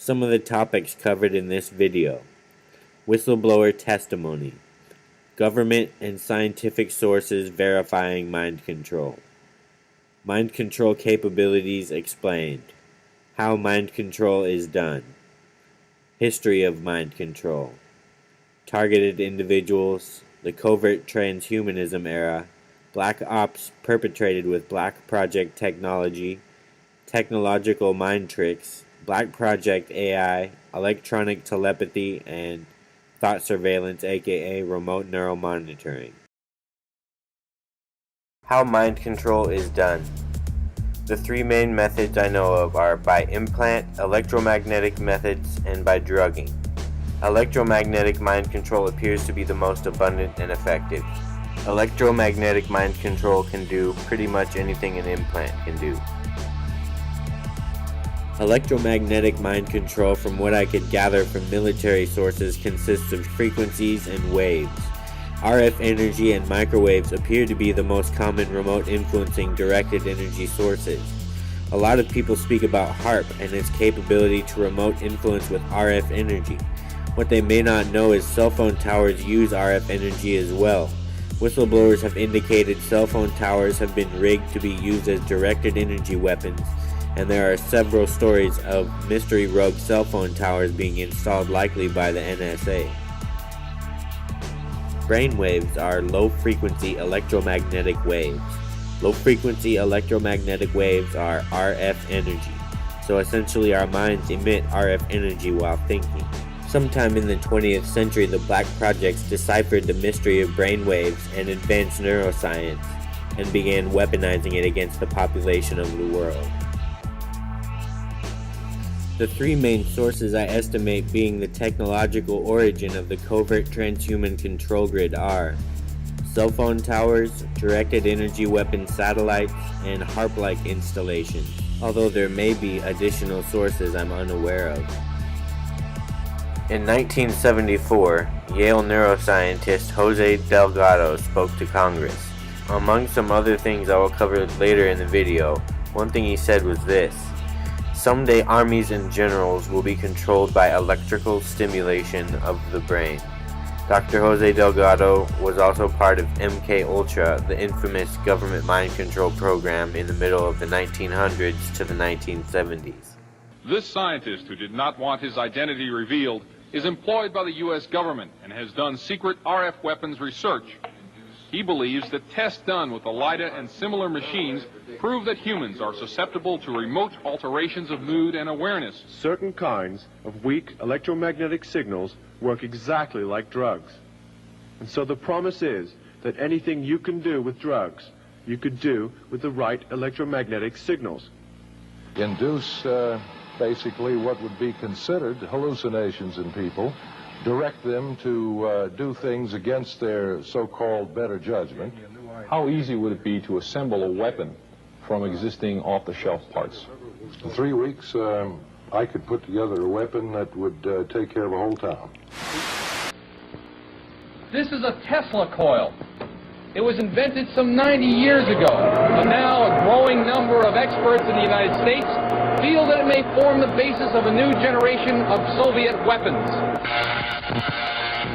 Some of the topics covered in this video: whistleblower testimony, government and scientific sources verifying mind control capabilities explained, how mind control is done, history of mind control, targeted individuals, the covert transhumanism era, black ops perpetrated with black project technology, technological mind tricks, black project AI, electronic telepathy, and thought surveillance, aka remote neural monitoring. How mind control is done. The three main methods I know of are by implant, electromagnetic methods, and by drugging. Electromagnetic mind control appears to be the most abundant and effective. Electromagnetic mind control can do pretty much anything an implant can do. Electromagnetic mind control, from what I could gather from military sources, consists of frequencies and waves. RF energy and microwaves appear to be the most common remote influencing directed energy sources. A lot of people speak about HARP and its capability to remote influence with RF energy. What they may not know is cell phone towers use RF energy as well. Whistleblowers have indicated cell phone towers have been rigged to be used as directed energy weapons, and there are several stories of mystery rogue cell phone towers being installed, likely by the NSA. Brainwaves are low-frequency electromagnetic waves. Low-frequency electromagnetic waves are RF energy, so essentially our minds emit RF energy while thinking. Sometime in the 20th century, the Black Projects deciphered the mystery of brainwaves and advanced neuroscience, and began weaponizing it against the population of the world. The three main sources I estimate being the technological origin of the covert transhuman control grid are cell phone towers, directed energy weapon satellites, and HARP-like installations, although there may be additional sources I'm unaware of. In 1974, Yale neuroscientist Jose Delgado spoke to Congress. Among some other things I will cover later in the video, one thing he said was this: someday armies and generals will be controlled by electrical stimulation of the brain. Dr. Jose Delgado was also part of MK Ultra, the infamous government mind control program in the middle of the 1900s to the 1970s. This scientist, who did not want his identity revealed, is employed by the U.S. government and has done secret RF weapons research. He believes that tests done with the LIDA and similar machines prove that humans are susceptible to remote alterations of mood and awareness. Certain kinds of weak electromagnetic signals work exactly like drugs. And so the promise is that anything you can do with drugs, you could do with the right electromagnetic signals. Induce basically what would be considered hallucinations in people, direct them to do things against their so-called better judgment. How easy would it be to assemble a weapon from existing off-the-shelf parts? In 3 weeks, I could put together a weapon that would take care of a whole town. This is a Tesla coil. It was invented some 90 years ago, but now a growing number of experts in the United States feel that it may form the basis of a new generation of Soviet weapons.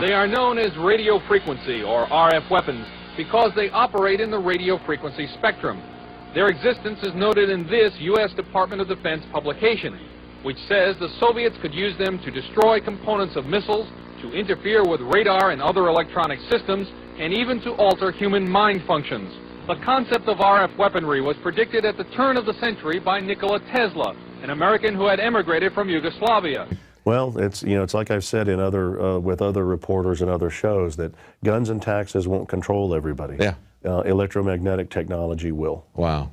They are known as radio frequency, or RF weapons, because they operate in the radio frequency spectrum. Their existence is noted in this U.S. Department of Defense publication, which says the Soviets could use them to destroy components of missiles, to interfere with radar and other electronic systems, and even to alter human mind functions. The concept of RF weaponry was predicted at the turn of the century by Nikola Tesla, an American who had emigrated from Yugoslavia. Well, it's like I've said in with other reporters and other shows, that guns and taxes won't control everybody. Yeah. Electromagnetic technology will. Wow.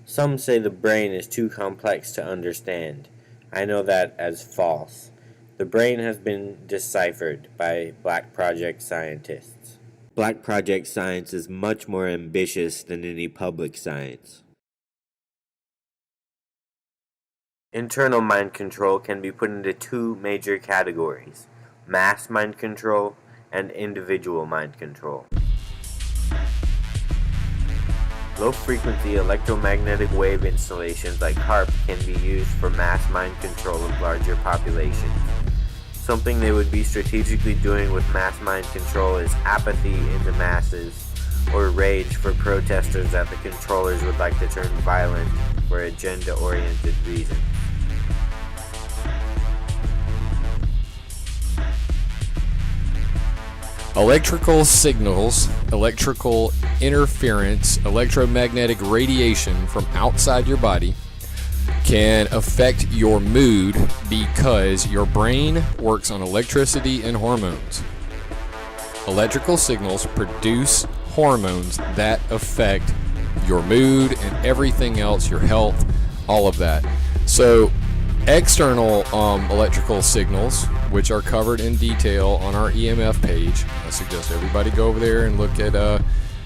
Some say the brain is too complex to understand. I know that as false. The brain has been deciphered by Black Project scientists. Black Project science is much more ambitious than any public science. Internal mind control can be put into two major categories: mass mind control and individual mind control. Low-frequency electromagnetic wave installations like HARP can be used for mass mind control of larger populations. Something they would be strategically doing with mass mind control is apathy in the masses, or rage for protesters that the controllers would like to turn violent for agenda-oriented reasons. Electrical signals, electrical interference, electromagnetic radiation from outside your body can affect your mood because your brain works on electricity and hormones. Electrical signals produce hormones that affect your mood and everything else, your health, all of that. So external electrical signals, which are covered in detail on our EMF page. I suggest everybody go over there and look at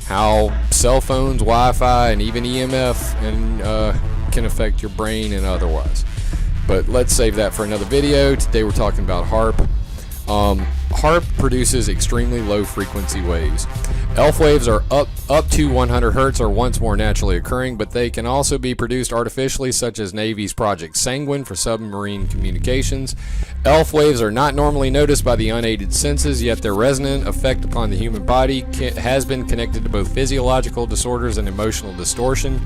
how cell phones, Wi-Fi, and even EMF can affect your brain and otherwise. But let's save that for another video. Today we're talking about HARP. HARP produces extremely low frequency waves. ELF waves are up to 100 Hz or once more naturally occurring, but they can also be produced artificially, such as Navy's Project Sanguine for submarine communications. ELF waves are not normally noticed by the unaided senses, yet their resonant effect upon the human body has been connected to both physiological disorders and emotional distortion.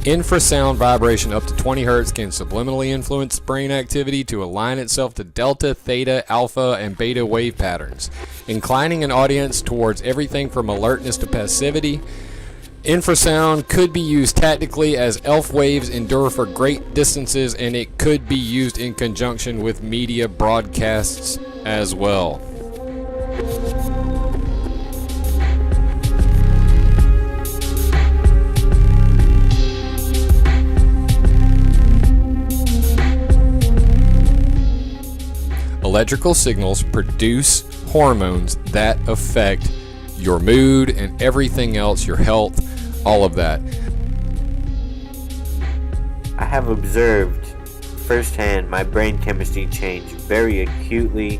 Infrasound vibration up to 20 Hz can subliminally influence brain activity to align itself to delta, theta, alpha, and beta wave patterns, inclining an audience towards everything from alertness to passivity. Infrasound could be used tactically as ELF waves endure for great distances, and it could be used in conjunction with media broadcasts as well. Electrical signals produce hormones that affect your mood and everything else, your health, all of that. I have observed firsthand my brain chemistry change very acutely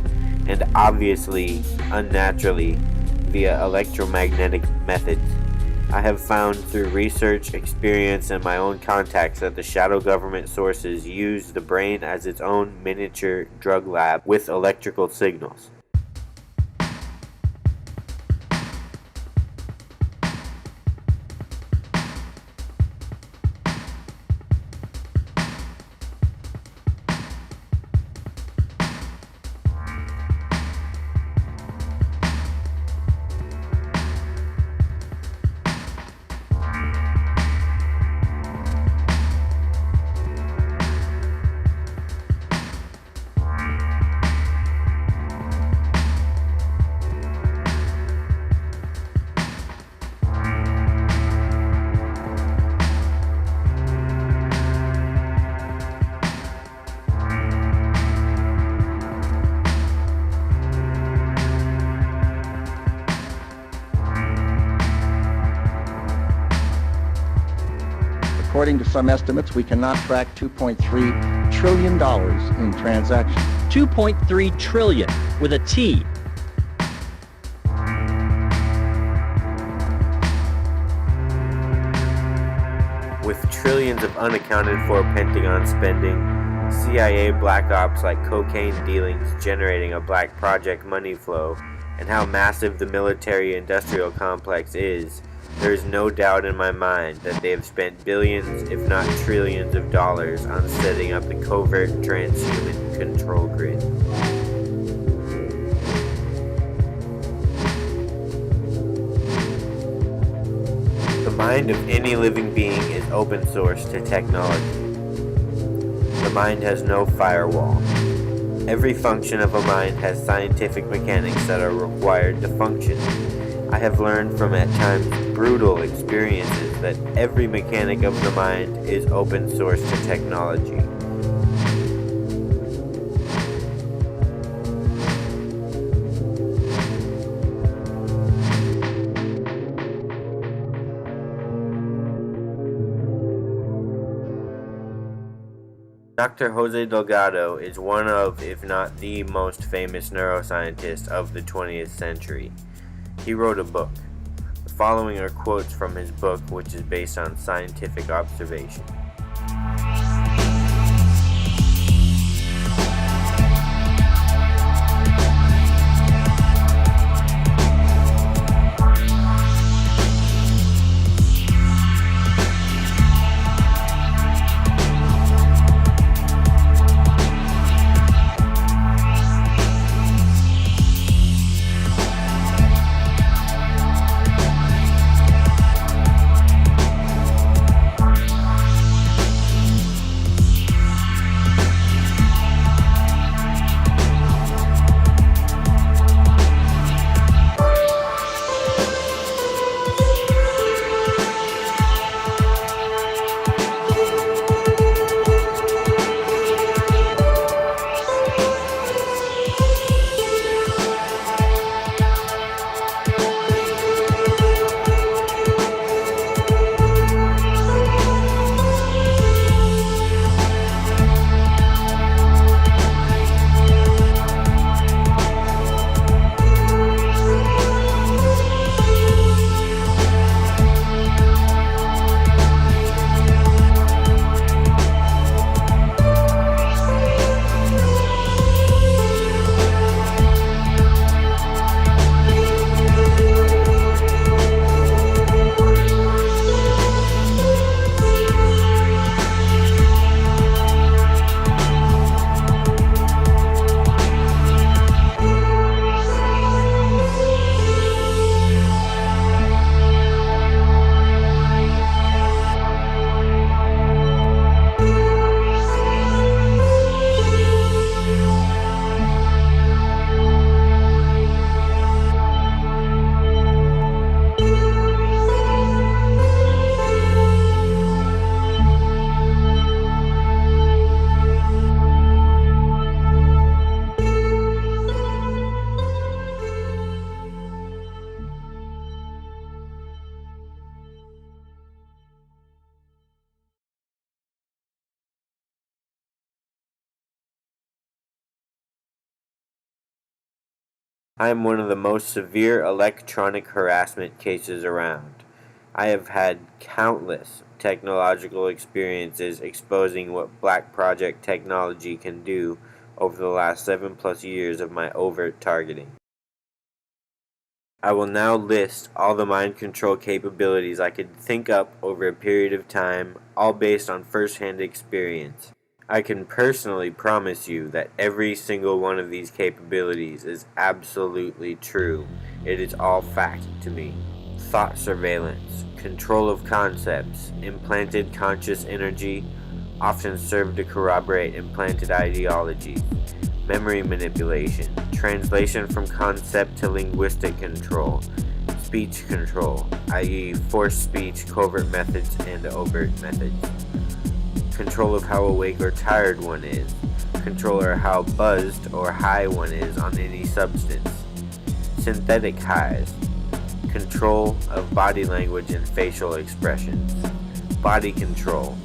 and obviously unnaturally via electromagnetic methods. I have found through research, experience, and my own contacts that the shadow government sources use the brain as its own miniature drug lab with electrical signals. According to some estimates, we cannot track $2.3 trillion in transactions. 2.3 trillion with a T. With trillions of unaccounted for Pentagon spending, CIA black ops like cocaine dealings generating a black project money flow, and how massive the military-industrial complex is, there is no doubt in my mind that they have spent billions, if not trillions of dollars on setting up the covert transhuman control grid. The mind of any living being is open source to technology. The mind has no firewall. Every function of a mind has scientific mechanics that are required to function. I have learned from at times brutal experiences that every mechanic of the mind is open source to technology. Dr. Jose Delgado is one of, if not the most famous neuroscientist of the 20th century. He wrote a book. The following are quotes from his book, which is based on scientific observation. I am one of the most severe electronic harassment cases around. I have had countless technological experiences exposing what Black Project technology can do over the last 7+ years of my overt targeting. I will now list all the mind control capabilities I could think up over a period of time, all based on first-hand experience. I can personally promise you that every single one of these capabilities is absolutely true. It is all fact to me. Thought surveillance, control of concepts, implanted conscious energy, often serve to corroborate implanted ideologies, memory manipulation, translation from concept to linguistic control, speech control, i.e. forced speech, covert methods, and overt methods. Control of how awake or tired one is, control of how buzzed or high one is on any substance, synthetic highs, control of body language and facial expressions, body control.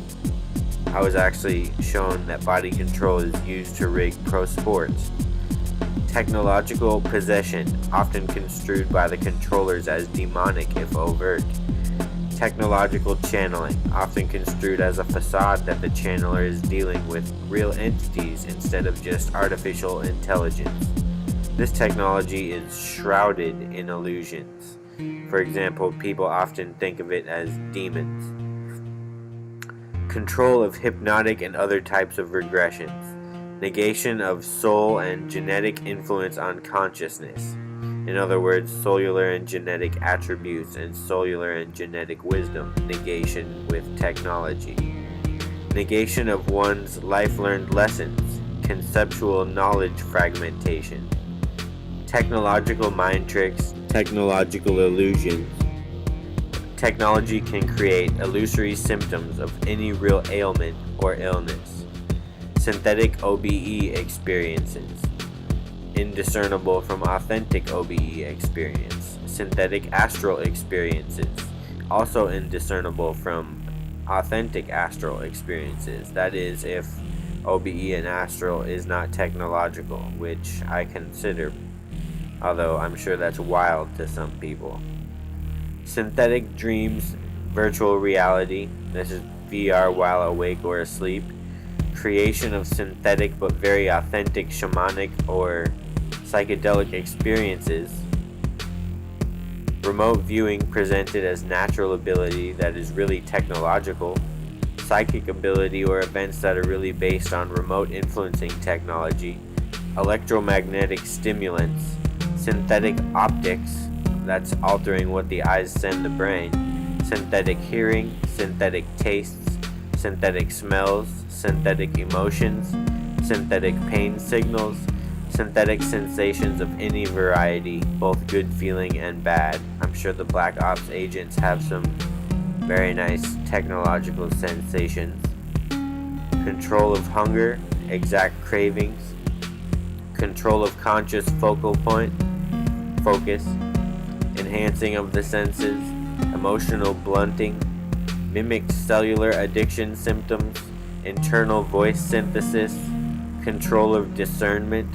I was actually shown that body control is used to rig pro sports. Technological possession, often construed by the controllers as demonic if overt. Technological channeling, often construed as a facade that the channeler is dealing with real entities instead of just artificial intelligence. This technology is shrouded in illusions. For example, people often think of it as demons. Control of hypnotic and other types of regressions. Negation of soul and genetic influence on consciousness. In other words, cellular and genetic attributes and cellular and genetic wisdom. Negation with technology. Negation of one's life-learned lessons. Conceptual knowledge fragmentation. Technological mind tricks. Technological illusions. Technology can create illusory symptoms of any real ailment or illness. Synthetic OBE experiences. Indiscernible from authentic OBE experience. Synthetic astral experiences. Also indiscernible from authentic astral experiences. That is, if OBE and astral is not technological, which I consider, although I'm sure that's wild to some people. synthetic dreams, virtual reality, this is VR while awake or asleep, creation of synthetic but very authentic shamanic or psychedelic experiences, remote viewing presented as natural ability that is really technological, psychic ability or events that are really based on remote influencing technology, electromagnetic stimulants, synthetic optics, that's altering what the eyes send the brain, synthetic hearing, synthetic tastes, synthetic smells, synthetic emotions, synthetic pain signals, synthetic sensations of any variety, both good feeling and bad. I'm sure the Black Ops agents have some very nice technological sensations. Control of hunger, exact cravings, control of conscious focal point, focus, enhancing of the senses, emotional blunting, mimic cellular addiction symptoms, internal voice synthesis, control of discernment,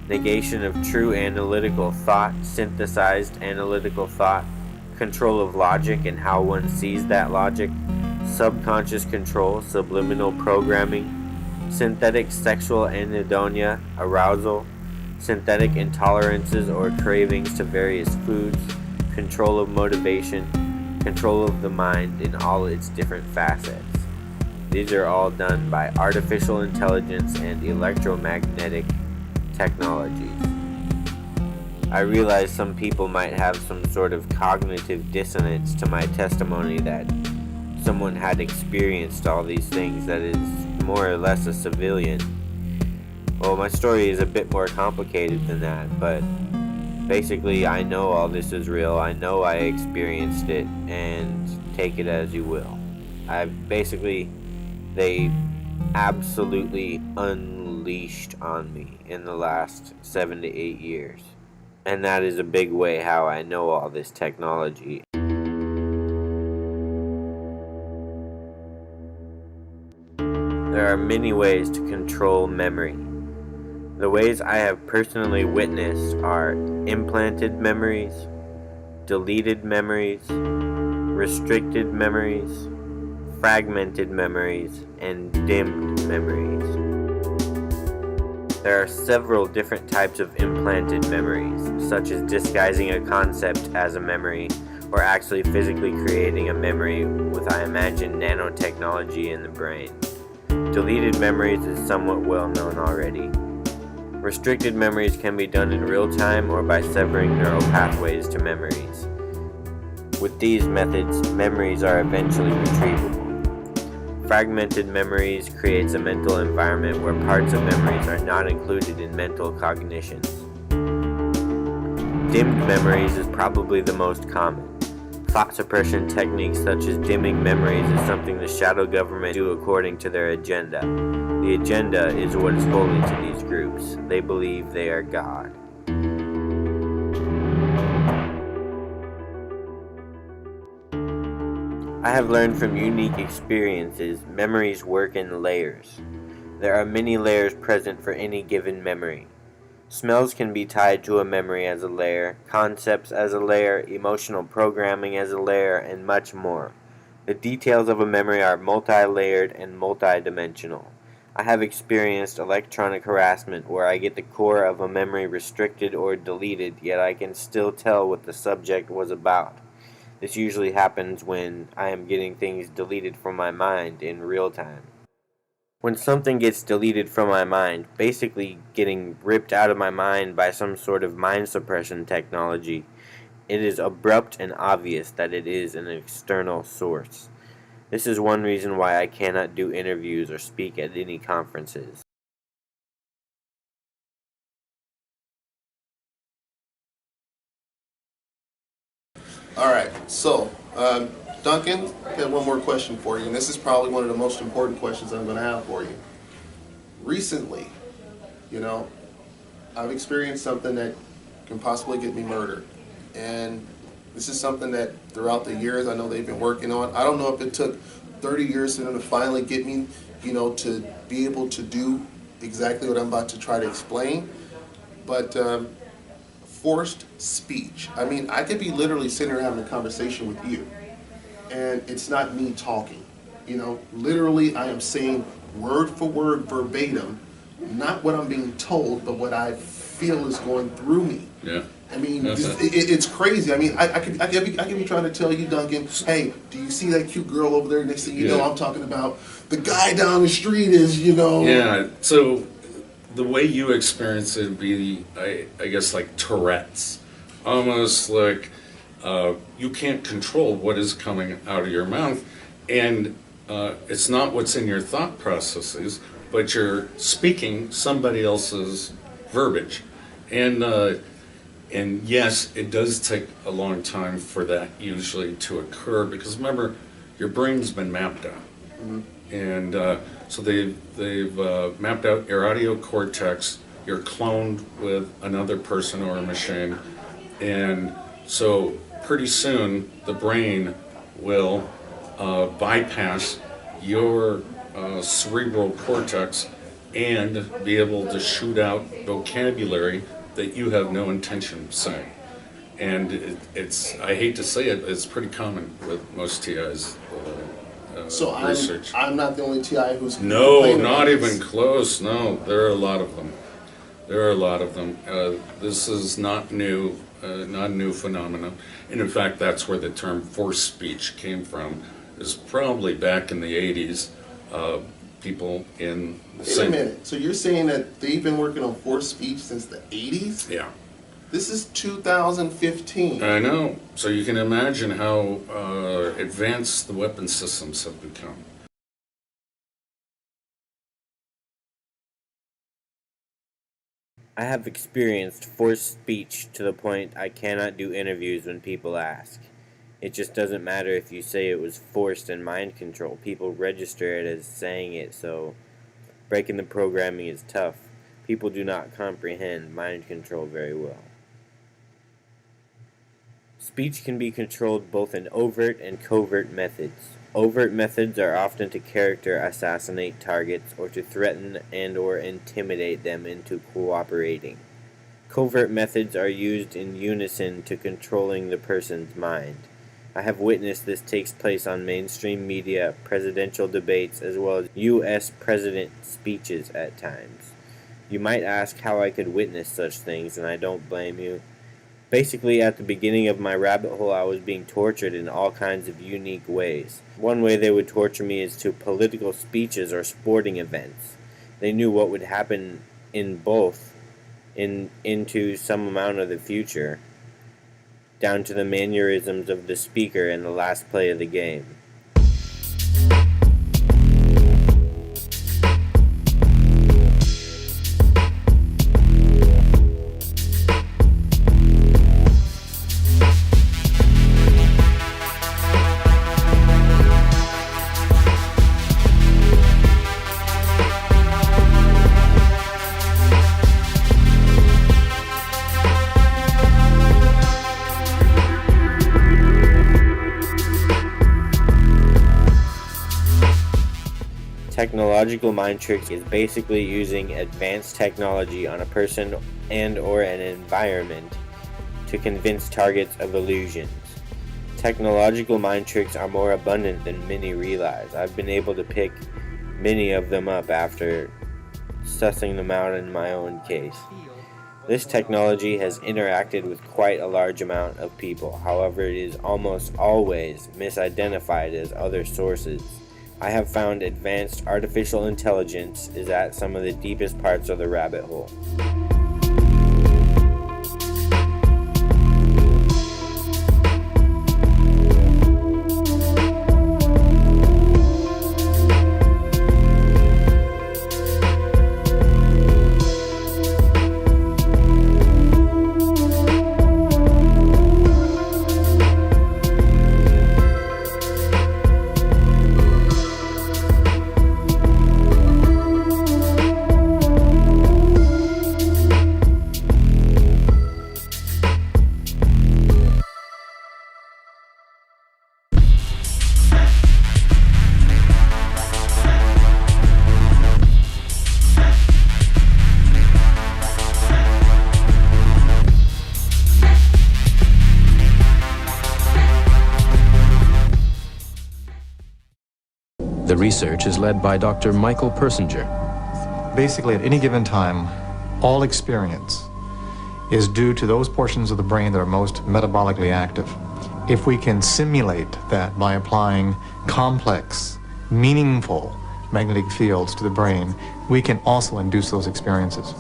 negation of true analytical thought, synthesized analytical thought, control of logic and how one sees that logic, subconscious control, subliminal programming, synthetic sexual anhedonia, arousal, synthetic intolerances or cravings to various foods, control of motivation, control of the mind in all its different facets. These are all done by artificial intelligence and electromagnetic technologies. I realize some people might have some sort of cognitive dissonance to my testimony that someone had experienced all these things that is more or less a civilian. Well, my story is a bit more complicated than that, but basically I know all this is real. I know I experienced it, and take it as you will. They absolutely unleashed on me in the last 7 to 8 years. And that is a big way how I know all this technology. There are many ways to control memory. The ways I have personally witnessed are implanted memories, deleted memories, restricted memories, fragmented memories, and dimmed memories. There are several different types of implanted memories, such as disguising a concept as a memory, or actually physically creating a memory with, I imagine, nanotechnology in the brain. Deleted memories is somewhat well known already. Restricted memories can be done in real time or by severing neural pathways to memories. With these methods, memories are eventually retrievable. Fragmented memories creates a mental environment where parts of memories are not included in mental cognitions. Dimmed memories is probably the most common. Thought suppression techniques such as dimming memories is something the shadow government do according to their agenda. The agenda is what is holy to these groups. They believe they are God. I have learned from unique experiences, memories work in layers. There are many layers present for any given memory. Smells can be tied to a memory as a layer, concepts as a layer, emotional programming as a layer, and much more. The details of a memory are multi-layered and multi-dimensional. I have experienced electronic harassment where I get the core of a memory restricted or deleted, yet I can still tell what the subject was about. This usually happens when I am getting things deleted from my mind in real time. When something gets deleted from my mind, basically getting ripped out of my mind by some sort of mind suppression technology, it is abrupt and obvious that it is an external source. This is one reason why I cannot do interviews or speak at any conferences. All right, so Duncan, I got one more question for you, and this is probably one of the most important questions I'm going to have for you. Recently, I've experienced something that can possibly get me murdered, and this is something that throughout the years I know they've been working on. I don't know if it took 30 years for them to finally get me, to be able to do exactly what I'm about to try to explain, but forced speech. I mean, I could be literally sitting here having a conversation with you, and it's not me talking. You know, literally I am saying word for word, verbatim, not what I'm being told, but what I feel is going through me. Yeah. I mean, it's crazy. I mean, I could be trying to tell you, Duncan, hey, do you see that cute girl over there? Next thing you know, I'm talking about the guy down the street is, you know. Yeah, so the way you experience it would be, I guess, like Tourette's. Almost like you can't control what is coming out of your mouth. And it's not what's in your thought processes, but you're speaking somebody else's verbiage. And yes, it does take a long time for that usually to occur, because remember, your brain's been mapped out. Mm-hmm. And so they've mapped out your audio cortex, you're cloned with another person or a machine, and so pretty soon the brain will bypass your cerebral cortex and be able to shoot out vocabulary that you have no intention of saying. And it's, I hate to say it, it's pretty common with most TIs. So research. I'm not the only TI who's No, not even close. No, there are a lot of them. There are a lot of them. This is not new, not a new phenomenon. And in fact, that's where the term forced speech came from. Is probably back in the 80s. People in the Wait a minute. So you're saying that they've been working on forced speech since the 80s? Yeah. This is 2015. I know. So you can imagine how advanced the weapon systems have become. I have experienced forced speech to the point I cannot do interviews when people ask. It just doesn't matter if you say it was forced and mind control. People register it as saying it, so breaking the programming is tough. People do not comprehend mind control very well. Speech can be controlled both in overt and covert methods. Overt methods are often to character assassinate targets or to threaten and or intimidate them into cooperating. Covert methods are used in unison to controlling the person's mind. I have witnessed this takes place on mainstream media, presidential debates, as well as U.S. president speeches at times. You might ask how I could witness such things, and I don't blame you. Basically, at the beginning of my rabbit hole, I was being tortured in all kinds of unique ways. One way they would torture me is to political speeches or sporting events. They knew what would happen in both into some amount of the future, down to the mannerisms of the speaker in the last play of the game. Technological mind tricks is basically using advanced technology on a person and or an environment to convince targets of illusions. Technological mind tricks are more abundant than many realize. I've been able to pick many of them up after sussing them out in my own case. This technology has interacted with quite a large amount of people. However, it is almost always misidentified as other sources. I have found advanced artificial intelligence is at some of the deepest parts of the rabbit hole. The research is led by Dr. Michael Persinger. Basically, at any given time, all experience is due to those portions of the brain that are most metabolically active. If we can simulate that by applying complex, meaningful magnetic fields to the brain, we can also induce those experiences.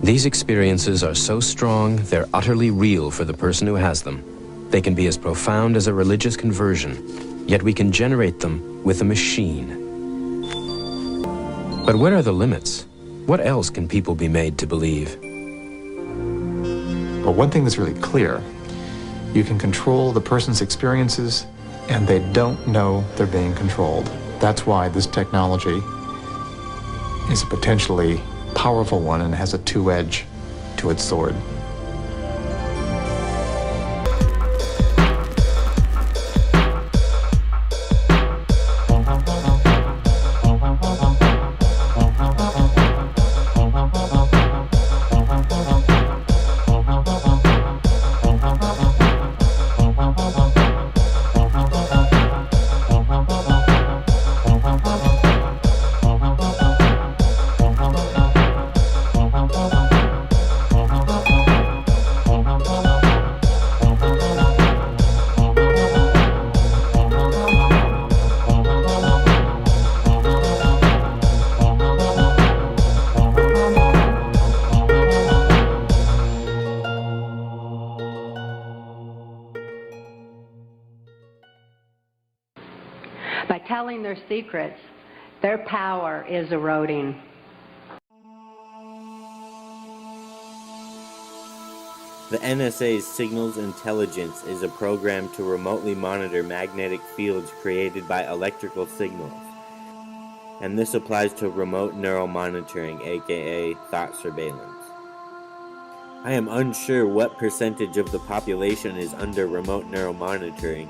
These experiences are so strong, they're utterly real for the person who has them. They can be as profound as a religious conversion, yet we can generate them with a machine. But what are the limits? What else can people be made to believe? But one thing that's really clear, you can control the person's experiences and they don't know they're being controlled. That's why this technology is a potentially powerful one and has a two-edge to its sword. By telling their secrets, their power is eroding. The NSA's Signals Intelligence is a program to remotely monitor magnetic fields created by electrical signals. And this applies to remote neural monitoring, aka thought surveillance. I am unsure what percentage of the population is under remote neural monitoring,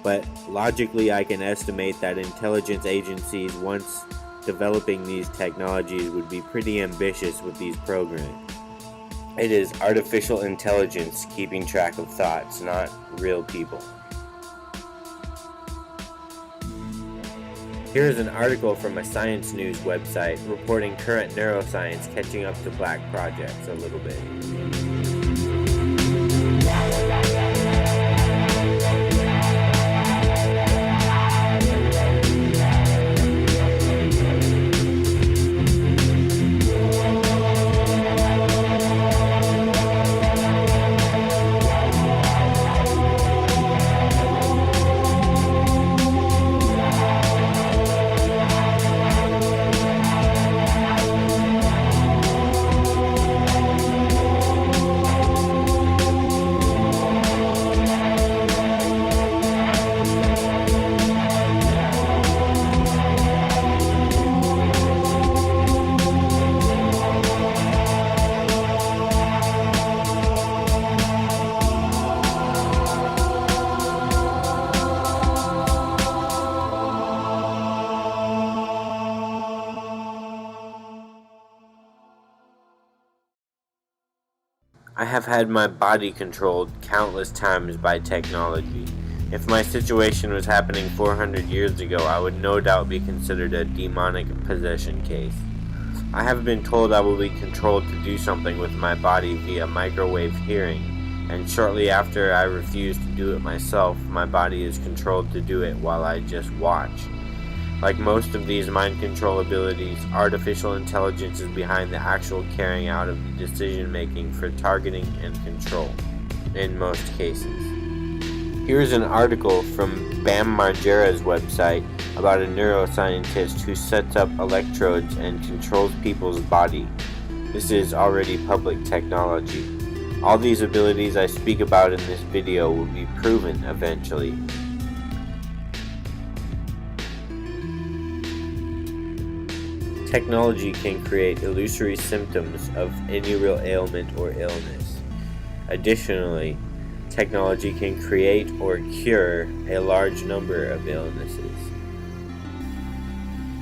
but logically I can estimate that intelligence agencies, once developing these technologies, would be pretty ambitious with these programs. It is artificial intelligence keeping track of thoughts, not real people. Here is an article from a Science News website reporting current neuroscience catching up to black projects a little bit. I have had my body controlled countless times by technology. If my situation was happening 400 years ago, I would no doubt be considered a demonic possession case. I have been told I will be controlled to do something with my body via microwave hearing, and shortly after I refuse to do it myself, my body is controlled to do it while I just watch. Like most of these mind control abilities, artificial intelligence is behind the actual carrying out of the decision making for targeting and control, in most cases. Here's an article from Bam Margera's website about a neuroscientist who sets up electrodes and controls people's body. This is already public technology. All these abilities I speak about in this video will be proven eventually. Technology can create illusory symptoms of any real ailment or illness. Additionally, technology can create or cure a large number of illnesses.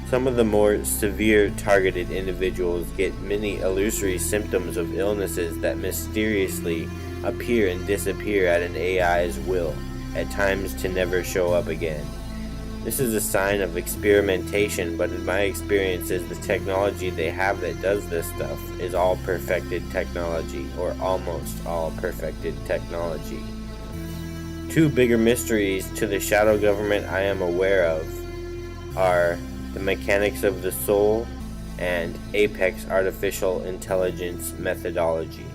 Some of the more severe targeted individuals get many illusory symptoms of illnesses that mysteriously appear and disappear at an AI's will. at times to never show up again. This is a sign of experimentation, but in my experiences, the technology they have that does this stuff is all perfected technology, or almost all perfected technology. Two bigger mysteries to the shadow government I am aware of are the mechanics of the soul and Apex artificial intelligence methodology.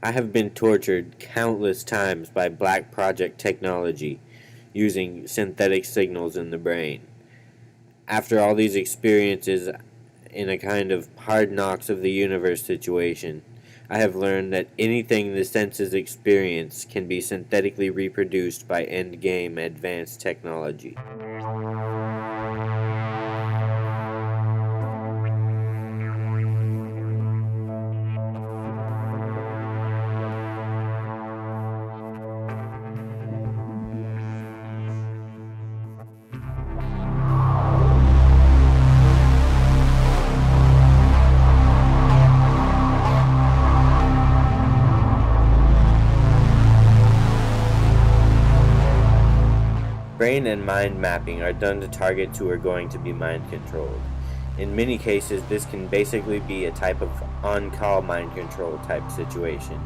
I have been tortured countless times by Black Project technology using synthetic signals in the brain. After all these experiences in a kind of hard knocks of the universe situation, I have learned that anything the senses experience can be synthetically reproduced by endgame advanced technology. Brain and mind mapping are done to targets who are going to be mind controlled. In many cases, this can basically be a type of on-call mind control type situation.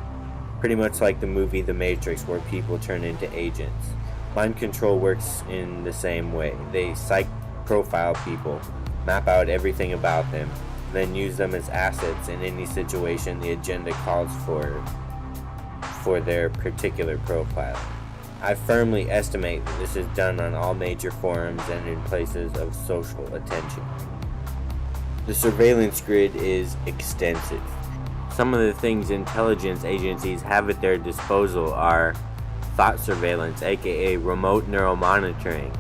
Pretty much like the movie The Matrix, where people turn into agents. Mind control works in the same way. They psych profile people, map out everything about them, then use them as assets in any situation the agenda calls for their particular profile. I firmly estimate that this is done on all major forums and in places of social attention. The surveillance grid is extensive. Some of the things intelligence agencies have at their disposal are thought surveillance, aka remote neuromonitoring,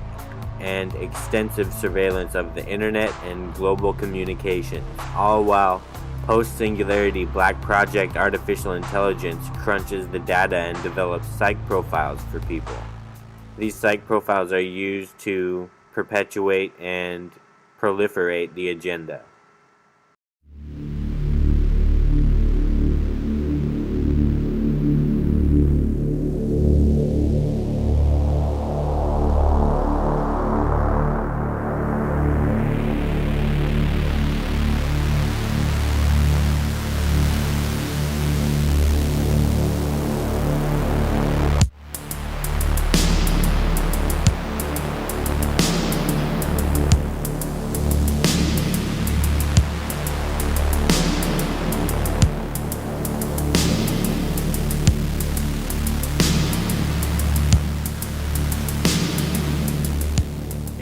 and extensive surveillance of the internet and global communications, all while post-singularity Black Project artificial intelligence crunches the data and develops psych profiles for people. These psych profiles are used to perpetuate and proliferate the agenda.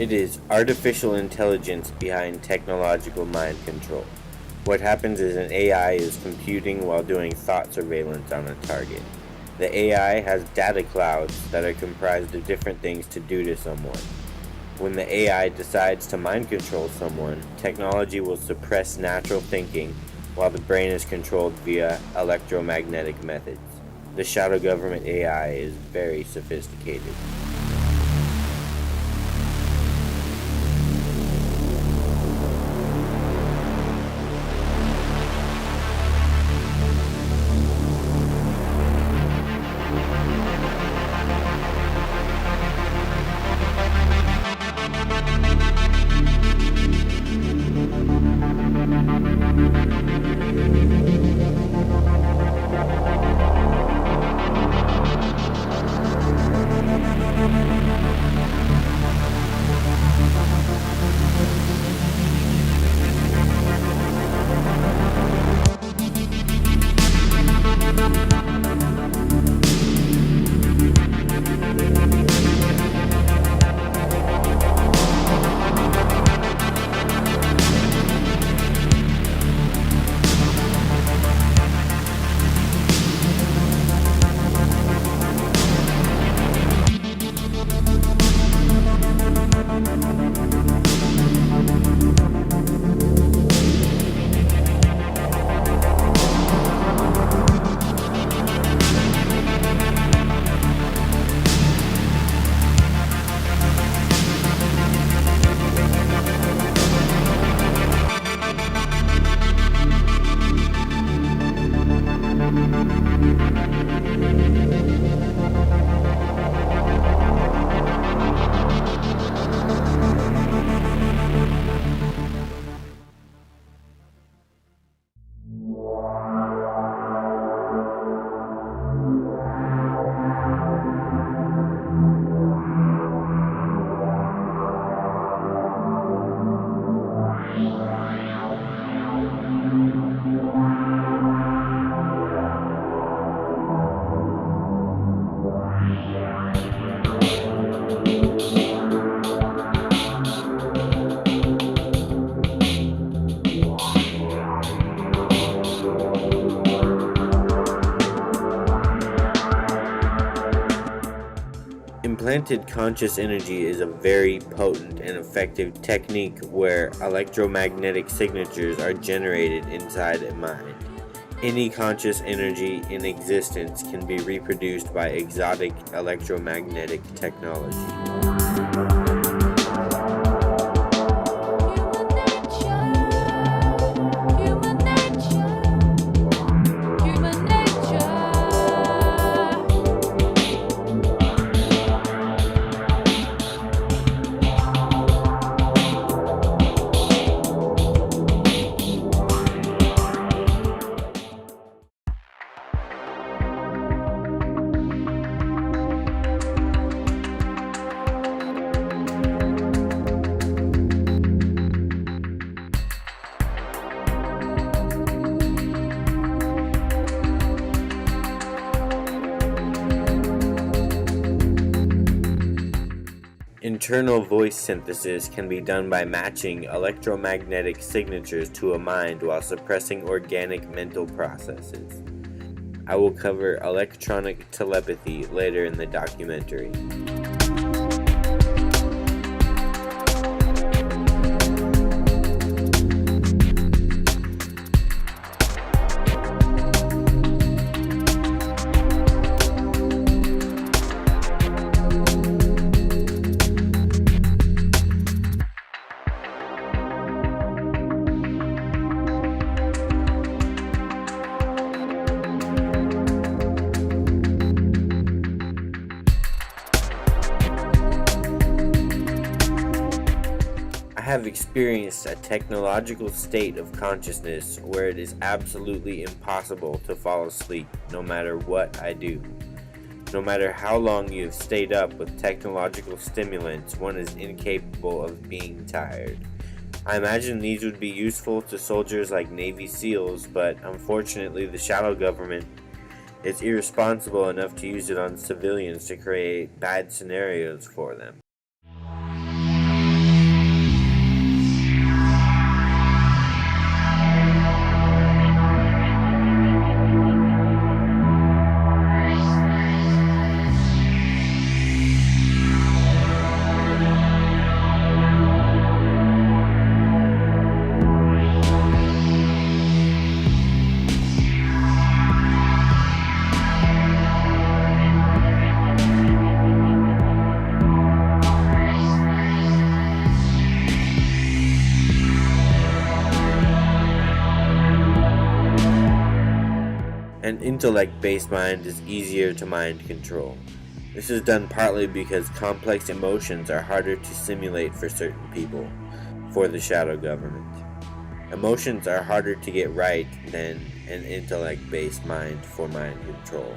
It is artificial intelligence behind technological mind control. What happens is an AI is computing while doing thought surveillance on a target. The AI has data clouds that are comprised of different things to do to someone. When the AI decides to mind control someone, technology will suppress natural thinking while the brain is controlled via electromagnetic methods. The shadow government AI is very sophisticated. Implanted conscious energy is a very potent and effective technique where electromagnetic signatures are generated inside a mind. Any conscious energy in existence can be reproduced by exotic electromagnetic technology. Internal voice synthesis can be done by matching electromagnetic signatures to a mind while suppressing organic mental processes. I will cover electronic telepathy later in the documentary. I have experienced a technological state of consciousness where it is absolutely impossible to fall asleep no matter what I do. No matter how long you have stayed up with technological stimulants, one is incapable of being tired. I imagine these would be useful to soldiers like Navy SEALs, but unfortunately the shadow government is irresponsible enough to use it on civilians to create bad scenarios for them. An intellect-based mind is easier to mind control. This is done partly because complex emotions are harder to simulate for certain people, for the shadow government. Emotions are harder to get right than an intellect-based mind for mind control.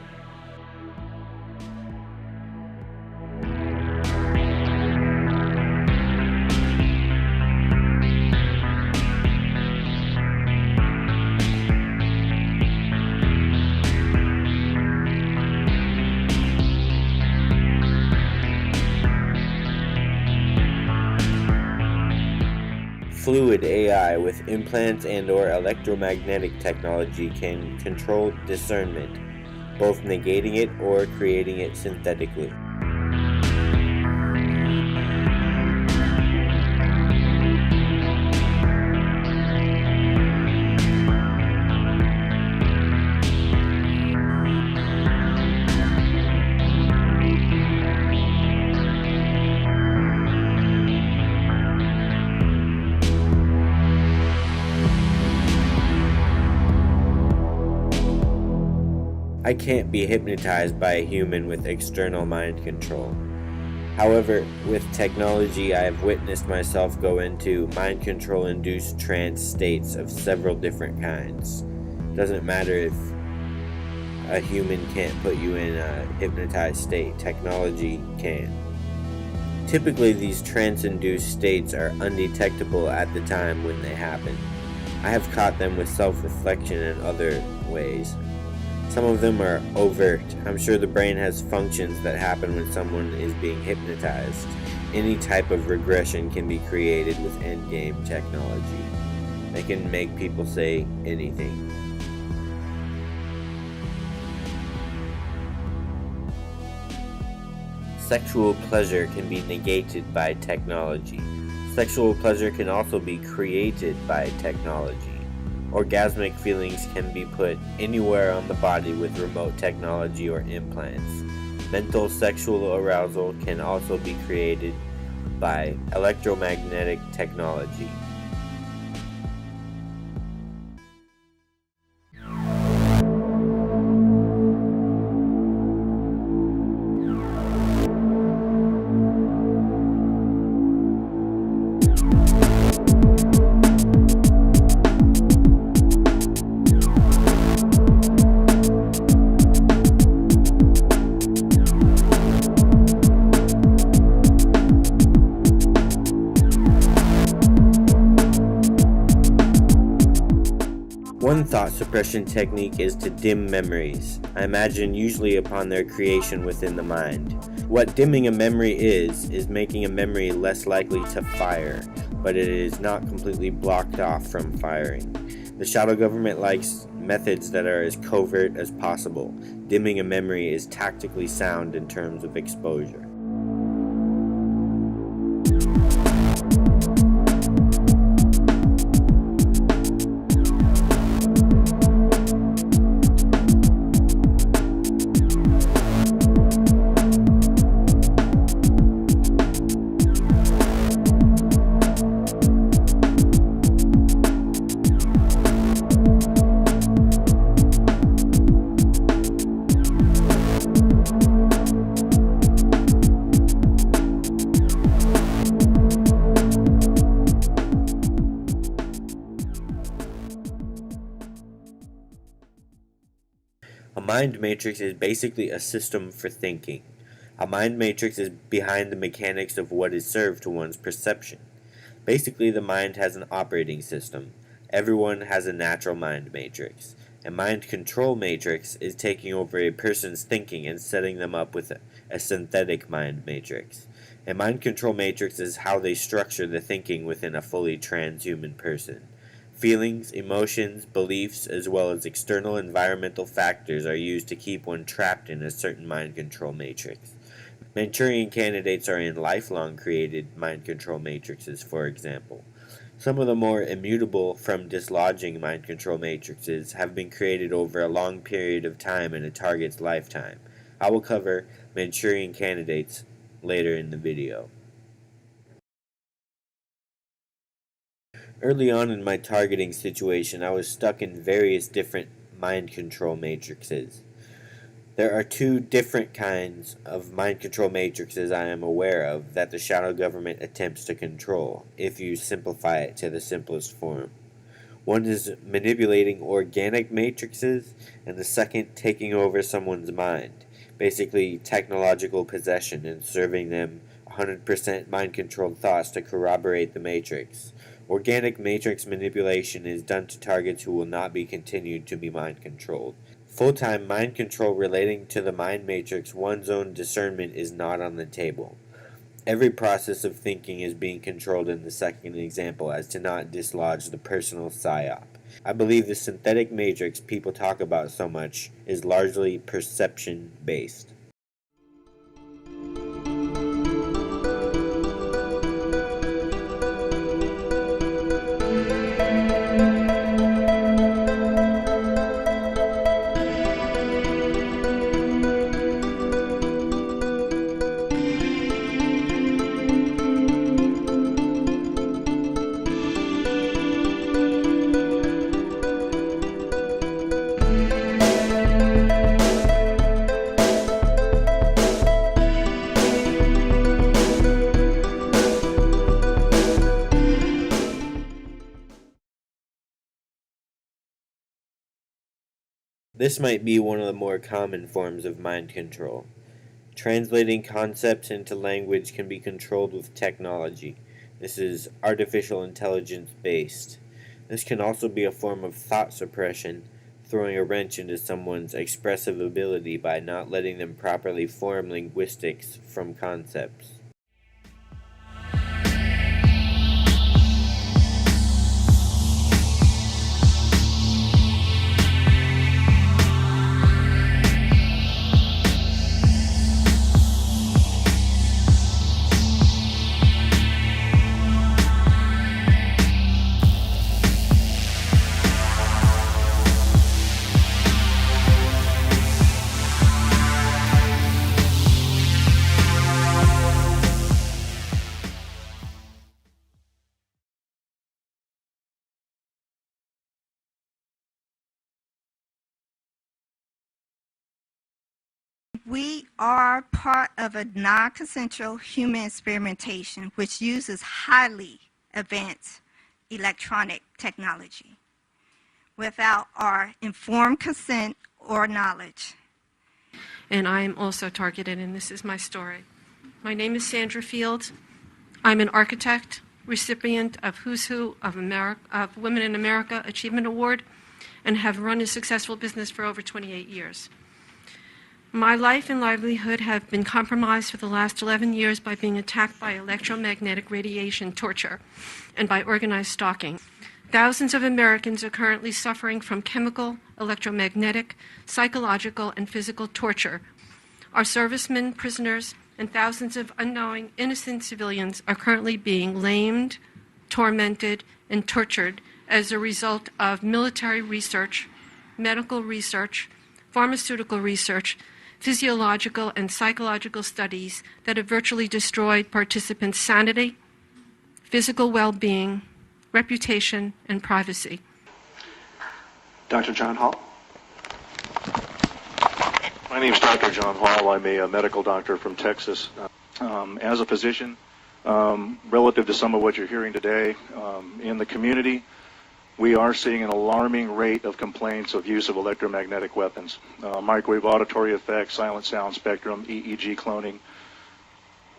Fluid AI with implants and/or electromagnetic technology can control discernment, both negating it or creating it synthetically. I can't be hypnotized by a human with external mind control. However, with technology, I have witnessed myself go into mind control-induced trance states of several different kinds. Doesn't matter if a human can't put you in a hypnotized state, technology can. Typically, these trance-induced states are undetectable at the time when they happen. I have caught them with self-reflection and other ways. Some of them are overt. I'm sure the brain has functions that happen when someone is being hypnotized. Any type of regression can be created with endgame technology. They can make people say anything. Sexual pleasure can be negated by technology. Sexual pleasure can also be created by technology. Orgasmic feelings can be put anywhere on the body with remote technology or implants. Mental sexual arousal can also be created by electromagnetic technology. One thought suppression technique is to dim memories, I imagine usually upon their creation within the mind. What dimming a memory is making a memory less likely to fire, but it is not completely blocked off from firing. The shadow government likes methods that are as covert as possible. Dimming a memory is tactically sound in terms of exposure. A mind matrix is basically a system for thinking. A mind matrix is behind the mechanics of what is served to one's perception. Basically, the mind has an operating system. Everyone has a natural mind matrix. A mind control matrix is taking over a person's thinking and setting them up with a synthetic mind matrix. A mind control matrix is how they structure the thinking within a fully transhuman person. Feelings, emotions, beliefs, as well as external environmental factors are used to keep one trapped in a certain mind control matrix. Manchurian candidates are in lifelong created mind control matrices, for example. Some of the more immutable from dislodging mind control matrices have been created over a long period of time in a target's lifetime. I will cover Manchurian candidates later in the video. Early on in my targeting situation, I was stuck in various different mind control matrices. There are two different kinds of mind control matrices I am aware of that the shadow government attempts to control, if you simplify it to the simplest form. One is manipulating organic matrices, and the second taking over someone's mind, basically technological possession and serving them 100% mind-controlled thoughts to corroborate the matrix. Organic matrix manipulation is done to targets who will not be continued to be mind-controlled. Full-time mind control relating to the mind matrix, one's own discernment is not on the table. Every process of thinking is being controlled in the second example as to not dislodge the personal psyop. I believe the synthetic matrix people talk about so much is largely perception-based. This might be one of the more common forms of mind control. Translating concepts into language can be controlled with technology. This is artificial intelligence based. This can also be a form of thought suppression, throwing a wrench into someone's expressive ability by not letting them properly form linguistics from concepts. We are part of a non-consensual human experimentation which uses highly advanced electronic technology without our informed consent or knowledge. And I am also targeted, and this is my story. My name is Sandra Fields. I'm an architect, recipient of Who's Who of Women in America Achievement Award, and have run a successful business for over 28 years. My life and livelihood have been compromised for the last 11 years by being attacked by electromagnetic radiation torture and by organized stalking. Thousands of Americans are currently suffering from chemical, electromagnetic, psychological, and physical torture. Our servicemen, prisoners, and thousands of unknowing, innocent civilians are currently being lamed, tormented, and tortured as a result of military research, medical research, pharmaceutical research, physiological and psychological studies that have virtually destroyed participants' sanity, physical well-being, reputation, and privacy. Dr. John Hall. My name is Dr. John Hall. I'm a medical doctor from Texas. As a physician, relative to some of what you're hearing today in the community, we are seeing an alarming rate of complaints of use of electromagnetic weapons. Microwave auditory effects, silent sound spectrum, EEG cloning,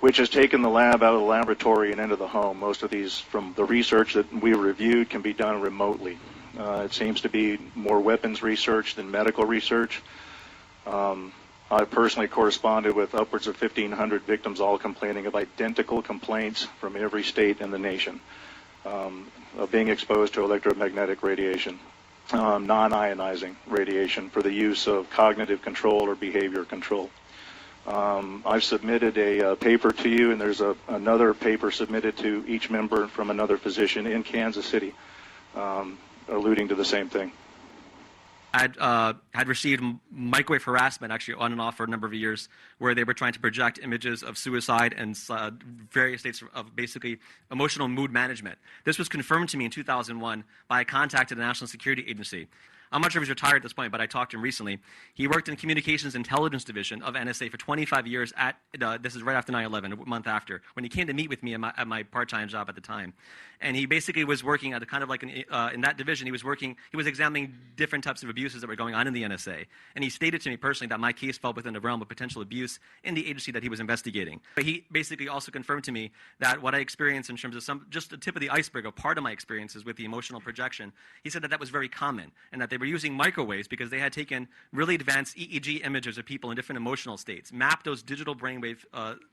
which has taken the lab out of the laboratory and into the home. Most of these, from the research that we reviewed, can be done remotely. It seems to be more weapons research than medical research. I personally corresponded with upwards of 1,500 victims, all complaining of identical complaints from every state in the nation. Of being exposed to electromagnetic radiation, non-ionizing radiation for the use of cognitive control or behavior control. I've submitted a paper to you, and there's another paper submitted to each member from another physician in Kansas City, alluding to the same thing. Had received microwave harassment actually on and off for a number of years, where they were trying to project images of suicide and various states of basically emotional mood management. This was confirmed to me in 2001 by a contact at the National Security Agency. I'm not sure if he's retired at this point, but I talked to him recently. He worked in Communications Intelligence Division of NSA for 25 years at, this is right after 9/11, a month after, when he came to meet with me at my part-time job at the time. And he basically was working at kind of like in that division, he was examining different types of abuses that were going on in the NSA. And he stated to me personally that my case fell within the realm of potential abuse in the agency that he was investigating. But he basically also confirmed to me that what I experienced in terms of just the tip of the iceberg of part of my experiences with the emotional projection, he said that was very common, and that they were using microwaves because they had taken really advanced EEG images of people in different emotional states, mapped those digital brainwave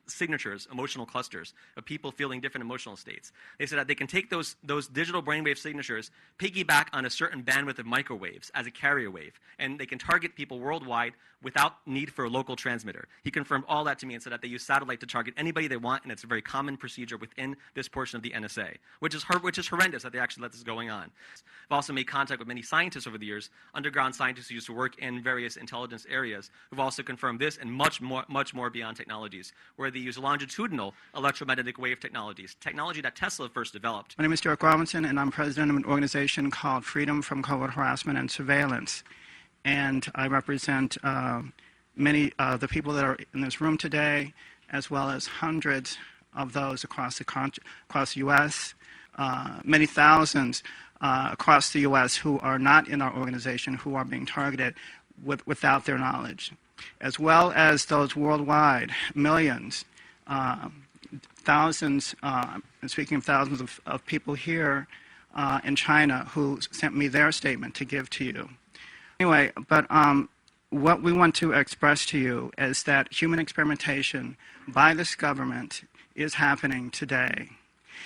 signatures, emotional clusters of people feeling different emotional states. They said that they can take those digital brainwave signatures, piggyback on a certain bandwidth of microwaves as a carrier wave, and they can target people worldwide without need for a local transmitter. He confirmed all that to me and said that they use satellite to target anybody they want, and it's a very common procedure within this portion of the NSA, which is horrendous that they actually let this going on. I've also made contact with many scientists over the years, underground scientists who used to work in various intelligence areas, who've also confirmed this and much more beyond technologies, where they use longitudinal electromagnetic wave technologies, technology that Tesla first developed. My name is Derek Robinson, and I'm president of an organization called Freedom from Covert Harassment and Surveillance. And I represent many of the people that are in this room today, as well as hundreds of those across the U.S., many thousands across the U.S. who are not in our organization, who are being targeted without their knowledge, as well as those worldwide, millions, thousands, speaking of thousands of people here in China who sent me their statement to give to you. Anyway, but what we want to express to you is that human experimentation by this government is happening today,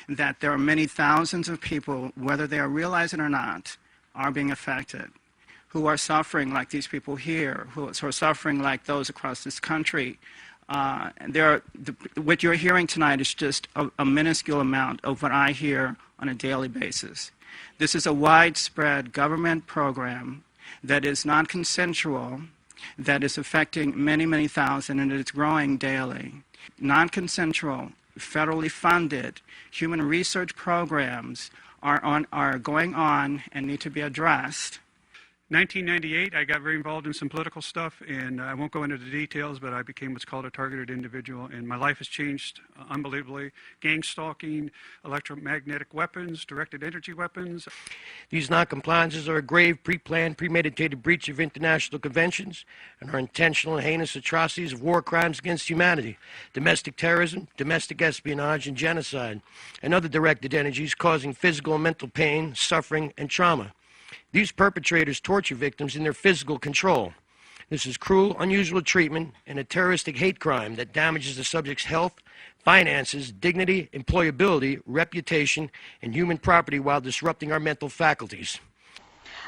that there are many thousands of people, whether they are realizing it or not, are being affected, who are suffering like these people here, who are suffering like those across this country. What you're hearing tonight is just a minuscule amount of what I hear on a daily basis. This is a widespread government program that is non-consensual, that is affecting many, many thousand, and it's growing daily. Non-consensual, federally funded human research programs are going on and need to be addressed. 1998, I got very involved in some political stuff, and I won't go into the details, but I became what's called a targeted individual, and my life has changed unbelievably. Gang stalking, electromagnetic weapons, directed energy weapons. These noncompliances are a grave, pre-planned, premeditated breach of international conventions and are intentional and heinous atrocities of war crimes against humanity, domestic terrorism, domestic espionage, and genocide, and other directed energies causing physical and mental pain, suffering, and trauma. These perpetrators torture victims in their physical control. This is cruel, unusual treatment and a terroristic hate crime that damages the subject's health, finances, dignity, employability, reputation, and human property while disrupting our mental faculties.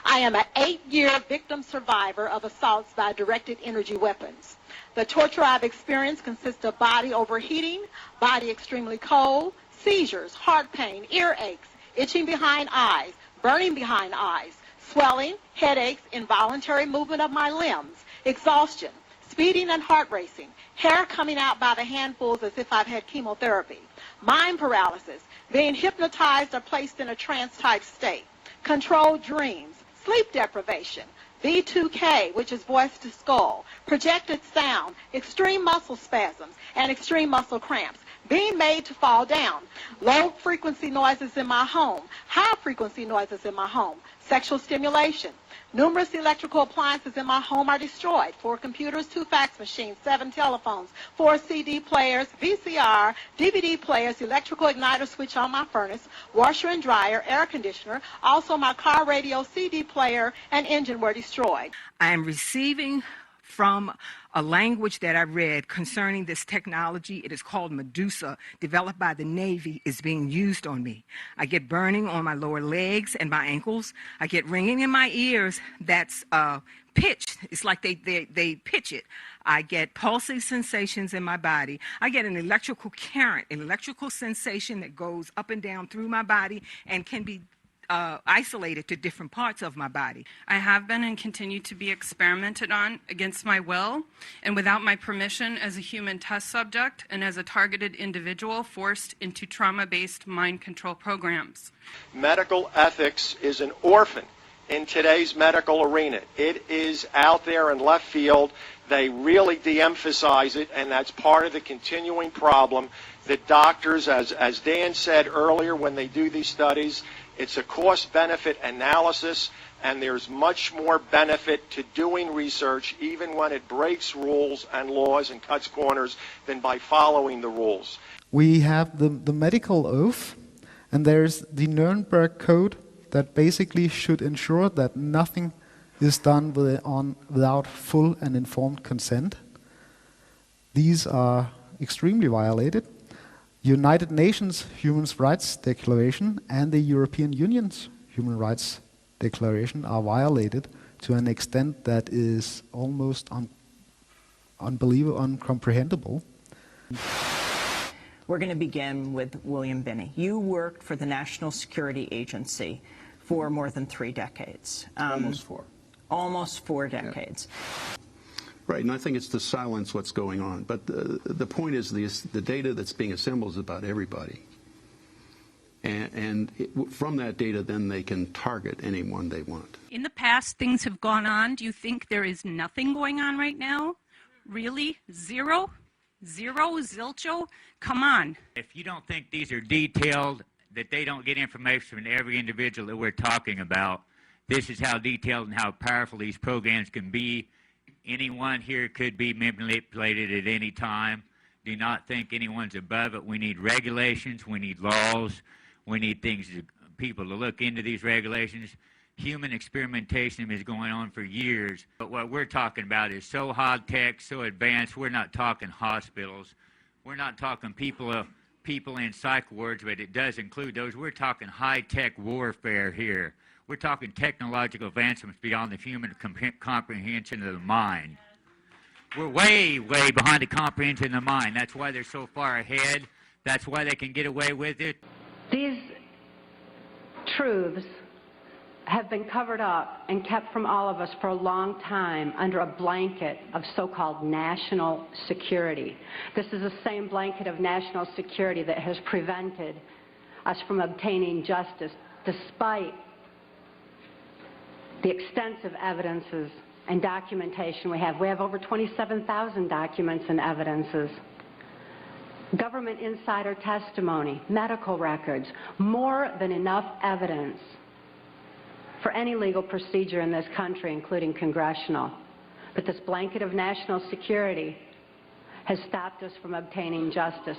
I am an 8-year victim survivor of assaults by directed energy weapons. The torture I've experienced consists of body overheating, body extremely cold, seizures, heart pain, earaches, itching behind eyes, burning behind eyes, swelling, headaches, involuntary movement of my limbs, exhaustion, speeding and heart racing, hair coming out by the handfuls as if I've had chemotherapy, mind paralysis, being hypnotized or placed in a trance-type state, controlled dreams, sleep deprivation, V2K, which is voice to skull, projected sound, extreme muscle spasms, and extreme muscle cramps, being made to fall down, low-frequency noises in my home, high-frequency noises in my home, sexual stimulation. Numerous electrical appliances in my home are destroyed. 4 computers, 2 fax machines, 7 telephones, 4 CD players, VCR, DVD players, electrical igniter switch on my furnace, washer and dryer, air conditioner. Also my car radio, CD player, and engine were destroyed. I am receiving from a language that I read concerning this technology. It is called Medusa, developed by the Navy, is being used on me. I get burning on my lower legs and my ankles. I get ringing in my ears that's pitched. It's like they pitch it. I get pulsing sensations in my body. I get an electrical current, an electrical sensation that goes up and down through my body and can be isolated to different parts of my body. I have been and continue to be experimented on against my will and without my permission as a human test subject and as a targeted individual forced into trauma-based mind control programs. Medical ethics is an orphan in today's medical arena. It is out there in left field. They really de-emphasize it, and that's part of the continuing problem that doctors, as Dan said earlier, when they do these studies, it's a cost-benefit analysis, and there's much more benefit to doing research, even when it breaks rules and laws and cuts corners, than by following the rules. We have the medical oath, and there's the Nuremberg Code that basically should ensure that nothing is done without full and informed consent. These are extremely violated. United Nations Human Rights Declaration and the European Union's Human Rights Declaration are violated to an extent that is almost unbelievable, incomprehensible. We're going to begin with William Binney. You worked for the National Security Agency for more than 3 decades. Almost 4. Almost 4 decades. Yeah. Right, and I think it's to silence what's going on. But the point is the data that's being assembled is about everybody. And from that data, then they can target anyone they want. In the past, things have gone on. Do you think there is nothing going on right now? Really? Zero? Zero? Zilcho? Come on. If you don't think these are detailed, that they don't get information from every individual that we're talking about, this is how detailed and how powerful these programs can be. Anyone here could be manipulated at any time. Do not think anyone's above it. We need regulations. We need laws. We need people to look into these regulations. Human experimentation is going on for years. But what we're talking about is so high-tech, so advanced. We're not talking hospitals. We're not talking people in psych wards, but it does include those. We're talking high-tech warfare here. We're talking technological advancements beyond the human comprehension of the mind. We're way, way behind the comprehension of the mind. That's why they're so far ahead. That's why they can get away with it. These truths have been covered up and kept from all of us for a long time under a blanket of so-called national security. This is the same blanket of national security that has prevented us from obtaining justice despite the extensive evidences and documentation we have. We have over 27,000 documents and evidences. Government insider testimony, medical records, more than enough evidence for any legal procedure in this country, including congressional. But this blanket of national security has stopped us from obtaining justice.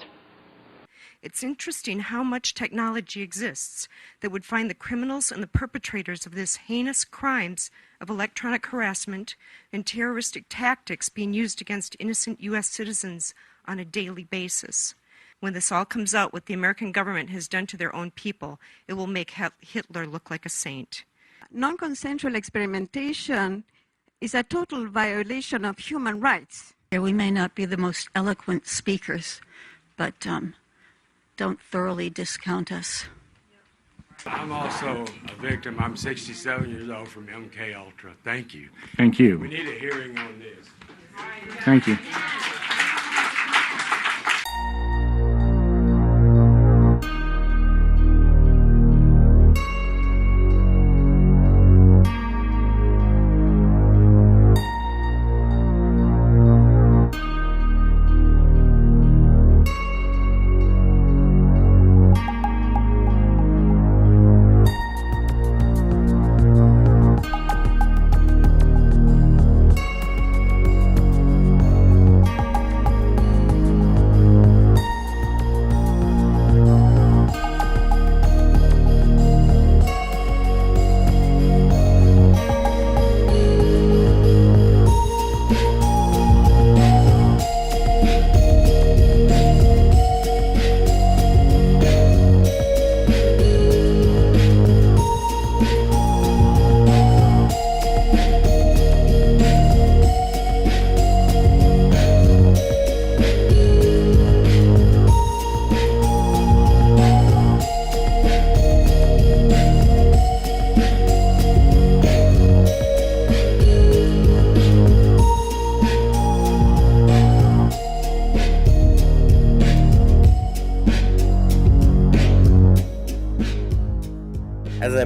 It's interesting how much technology exists that would find the criminals and the perpetrators of this heinous crimes of electronic harassment and terroristic tactics being used against innocent U.S. citizens on a daily basis. When this all comes out, what the American government has done to their own people, it will make Hitler look like a saint. Non-consensual experimentation is a total violation of human rights. We may not be the most eloquent speakers, but don't thoroughly discount us. I'm also a victim. I'm 67 years old from MK Ultra. Thank you. Thank you. We need a hearing on this. Thank you.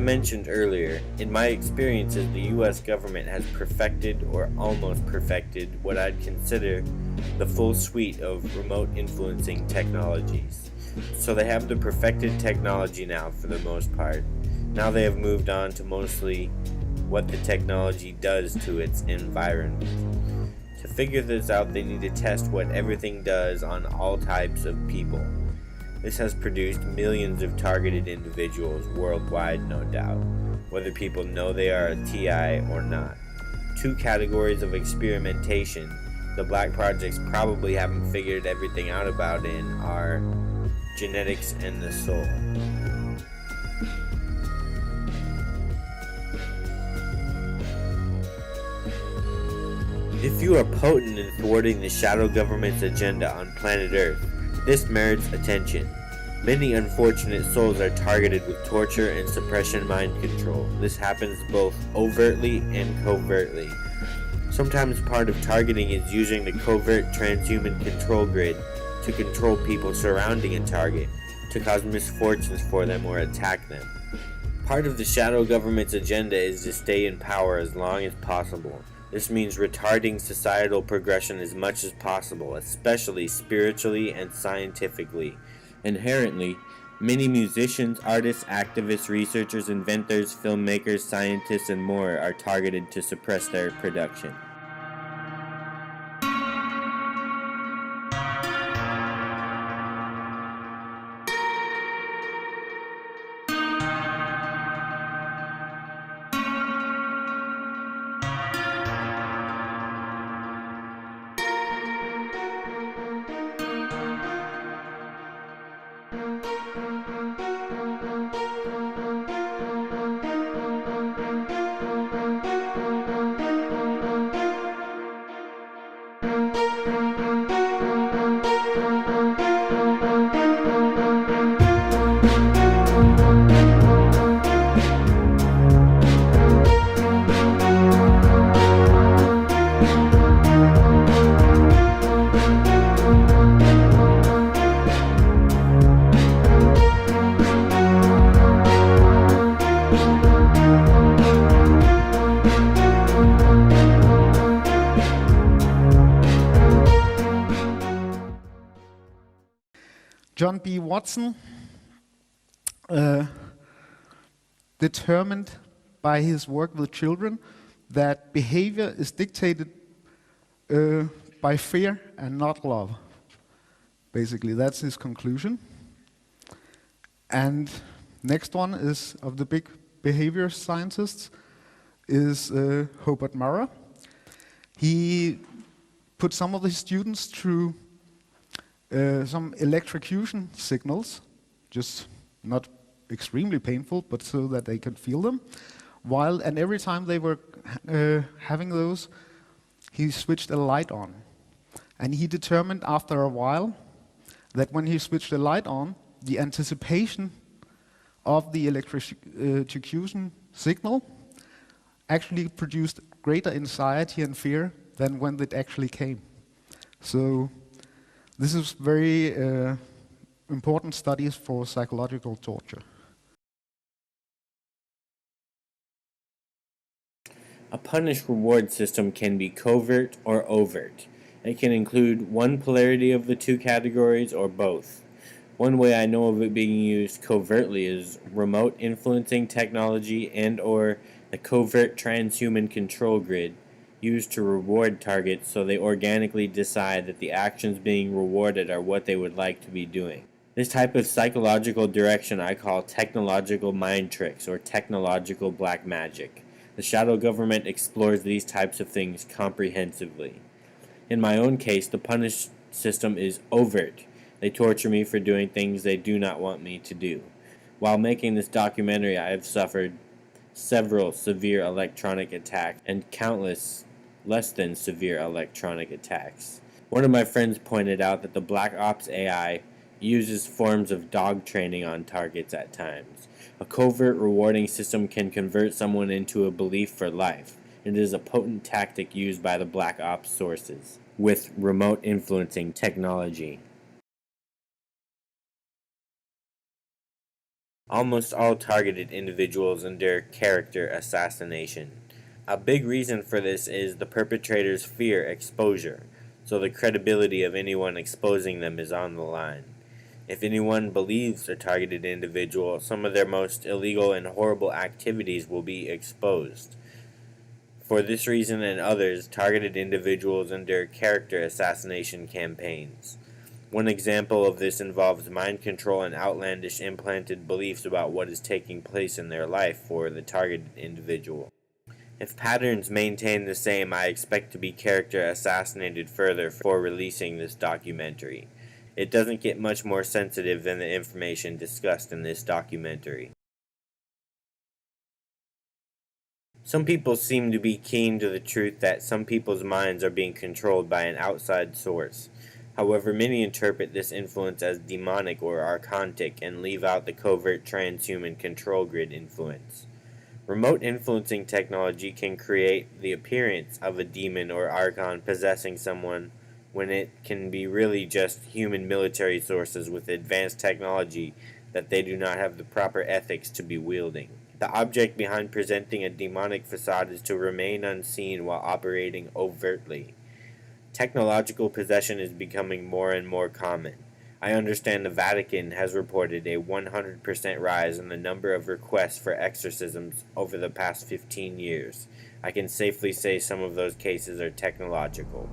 mentioned earlier, in my experiences, the U.S. government has perfected or almost perfected what I'd consider the full suite of remote influencing technologies. So they have the perfected technology now for the most part. Now they have moved on to mostly what the technology does to its environment. To figure this out, they need to test what everything does on all types of people. This has produced millions of targeted individuals worldwide, no doubt, whether people know they are a TI or not. Two categories of experimentation the Black Projects probably haven't figured everything out about in are genetics and the soul. If you are potent in thwarting the shadow government's agenda on planet Earth, this merits attention. Many unfortunate souls are targeted with torture and suppression mind control. This happens both overtly and covertly. Sometimes part of targeting is using the covert transhuman control grid to control people surrounding a target, to cause misfortunes for them or attack them. Part of the shadow government's agenda is to stay in power as long as possible. This means retarding societal progression as much as possible, especially spiritually and scientifically. Inherently, many musicians, artists, activists, researchers, inventors, filmmakers, scientists, and more are targeted to suppress their production. John B. Watson determined by his work with children that behavior is dictated by fear and not love. Basically, that's his conclusion. And next one is, of the big behavior scientists, is Hobart Murrah. He put some of his students through some electrocution signals, just not extremely painful, but so that they could feel them. And every time they were having those, he switched a light on. And he determined after a while that when he switched the light on, the anticipation of the electrocution signal actually produced greater anxiety and fear than when it actually came. So this is very important studies for psychological torture. A punish-reward system can be covert or overt. It can include one polarity of the two categories or both. One way I know of it being used covertly is remote influencing technology and/or the covert transhuman control grid used to reward targets so they organically decide that the actions being rewarded are what they would like to be doing. This type of psychological direction I call technological mind tricks or technological black magic. The shadow government explores these types of things comprehensively. In my own case, the punish system is overt. They torture me for doing things they do not want me to do. While making this documentary, I have suffered several severe electronic attacks and countless less than severe electronic attacks. One of my friends pointed out that the Black Ops AI uses forms of dog training on targets at times. A covert rewarding system can convert someone into a belief for life. It is a potent tactic used by the Black Ops sources with remote influencing technology. Almost all targeted individuals endure character assassination. A big reason for this is the perpetrators fear exposure, so the credibility of anyone exposing them is on the line. If anyone believes a targeted individual, some of their most illegal and horrible activities will be exposed. For this reason and others, targeted individuals endure character assassination campaigns. One example of this involves mind control and outlandish implanted beliefs about what is taking place in their life for the targeted individual. If patterns maintain the same, I expect to be character assassinated further for releasing this documentary. It doesn't get much more sensitive than the information discussed in this documentary. Some people seem to be keen to the truth that some people's minds are being controlled by an outside source. However, many interpret this influence as demonic or archontic and leave out the covert transhuman control grid influence. Remote influencing technology can create the appearance of a demon or archon possessing someone when it can be really just human military sources with advanced technology that they do not have the proper ethics to be wielding. The object behind presenting a demonic facade is to remain unseen while operating overtly. Technological possession is becoming more and more common. I understand the Vatican has reported a 100% rise in the number of requests for exorcisms over the past 15 years. I can safely say some of those cases are technological.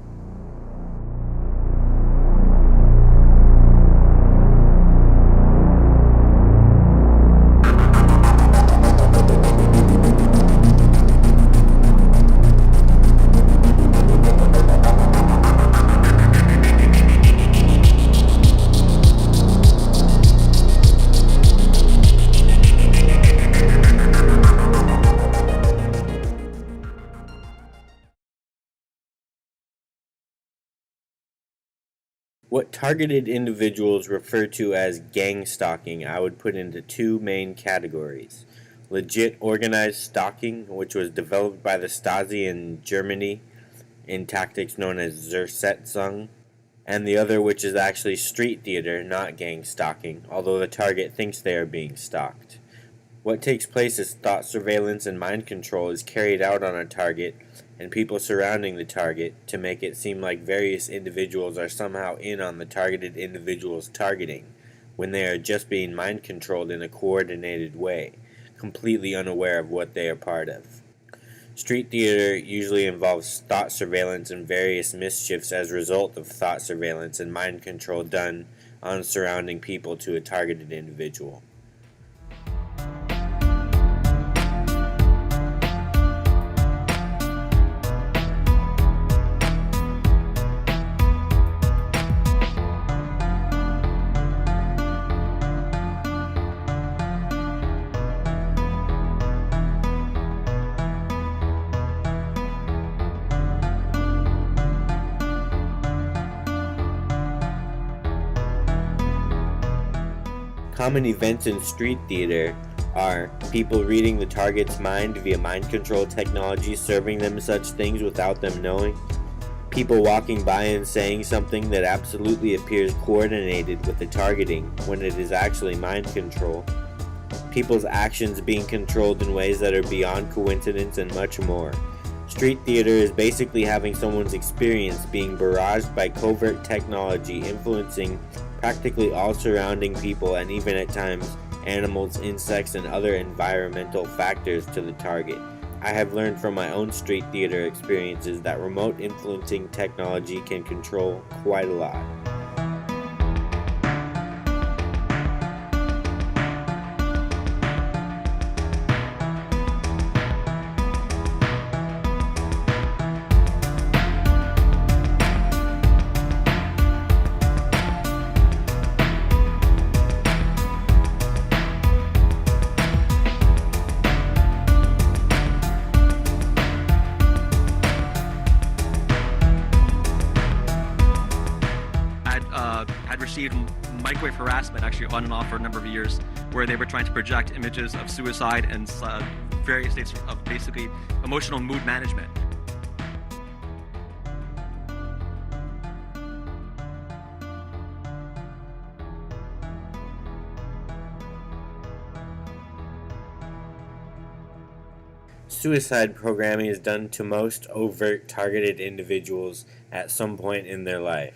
What targeted individuals refer to as gang stalking I would put into two main categories. Legit organized stalking, which was developed by the Stasi in Germany in tactics known as Zersetzung, and the other which is actually street theater, not gang stalking, although the target thinks they are being stalked. What takes place is thought surveillance and mind control is carried out on a target and people surrounding the target to make it seem like various individuals are somehow in on the targeted individual's targeting, when they are just being mind controlled in a coordinated way, completely unaware of what they are part of. Street theater usually involves thought surveillance and various mischiefs as a result of thought surveillance and mind control done on surrounding people to a targeted individual. Common events in street theater are people reading the target's mind via mind control technology serving them such things without them knowing, people walking by and saying something that absolutely appears coordinated with the targeting when it is actually mind control, people's actions being controlled in ways that are beyond coincidence, and much more. Street theater is basically having someone's experience being barraged by covert technology influencing practically all surrounding people and even at times animals, insects, and other environmental factors to the target. I have learned from my own street theater experiences that remote influencing technology can control quite a lot. Received microwave harassment actually on and off for a number of years, where they were trying to project images of suicide and various states of basically emotional mood management. suicide programming is done to most overt targeted individuals at some point in their life.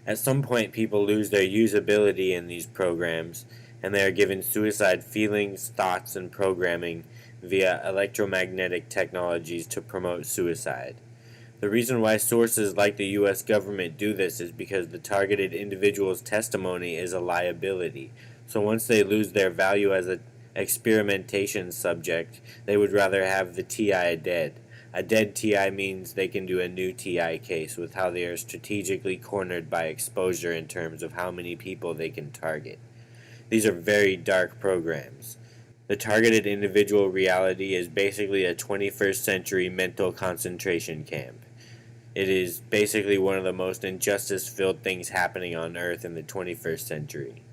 At some point, people lose their usability in these programs, and they are given suicide feelings, thoughts, and programming via electromagnetic technologies to promote suicide. The reason why sources like the U.S. government do this is because the targeted individual's testimony is a liability. So once they lose their value as an experimentation subject, they would rather have the TI dead. A dead TI means they can do a new TI case with how they are strategically cornered by exposure in terms of how many people they can target. These are very dark programs. The targeted individual reality is basically a 21st century mental concentration camp. It is basically one of the most injustice-filled things happening on Earth in the 21st century.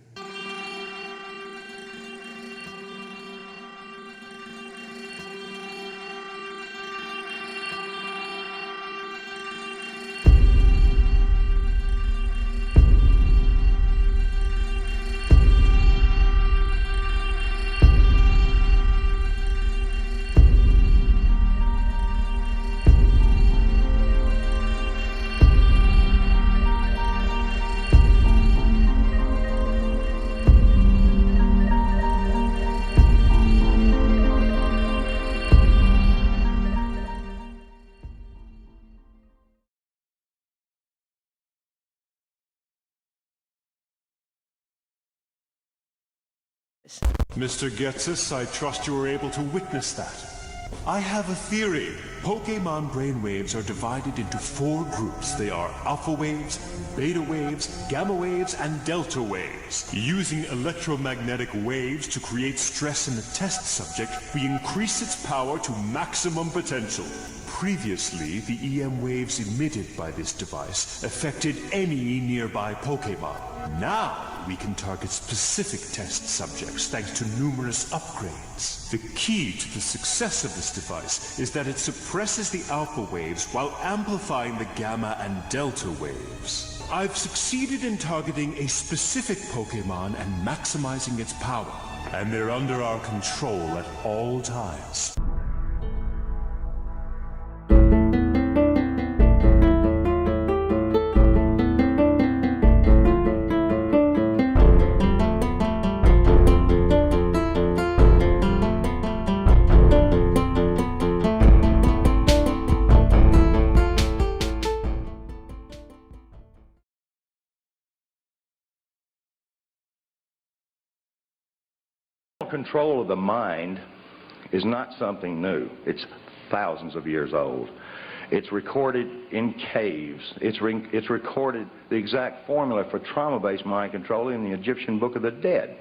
Mr. Getsis, I trust you were able to witness that. I have a theory. Pokemon brainwaves are divided into 4 groups. They are alpha waves, beta waves, gamma waves, and delta waves. Using electromagnetic waves to create stress in the test subject, we increase its power to maximum potential. Previously, the EM waves emitted by this device affected any nearby Pokemon. Now, we can target specific test subjects thanks to numerous upgrades. The key to the success of this device is that it suppresses the alpha waves while amplifying the gamma and delta waves. I've succeeded in targeting a specific Pokemon and maximizing its power, and they're under our control at all times. Control of the mind is not something new. It's thousands of years old. It's recorded in caves. It's recorded the exact formula for trauma-based mind control in the Egyptian Book of the Dead.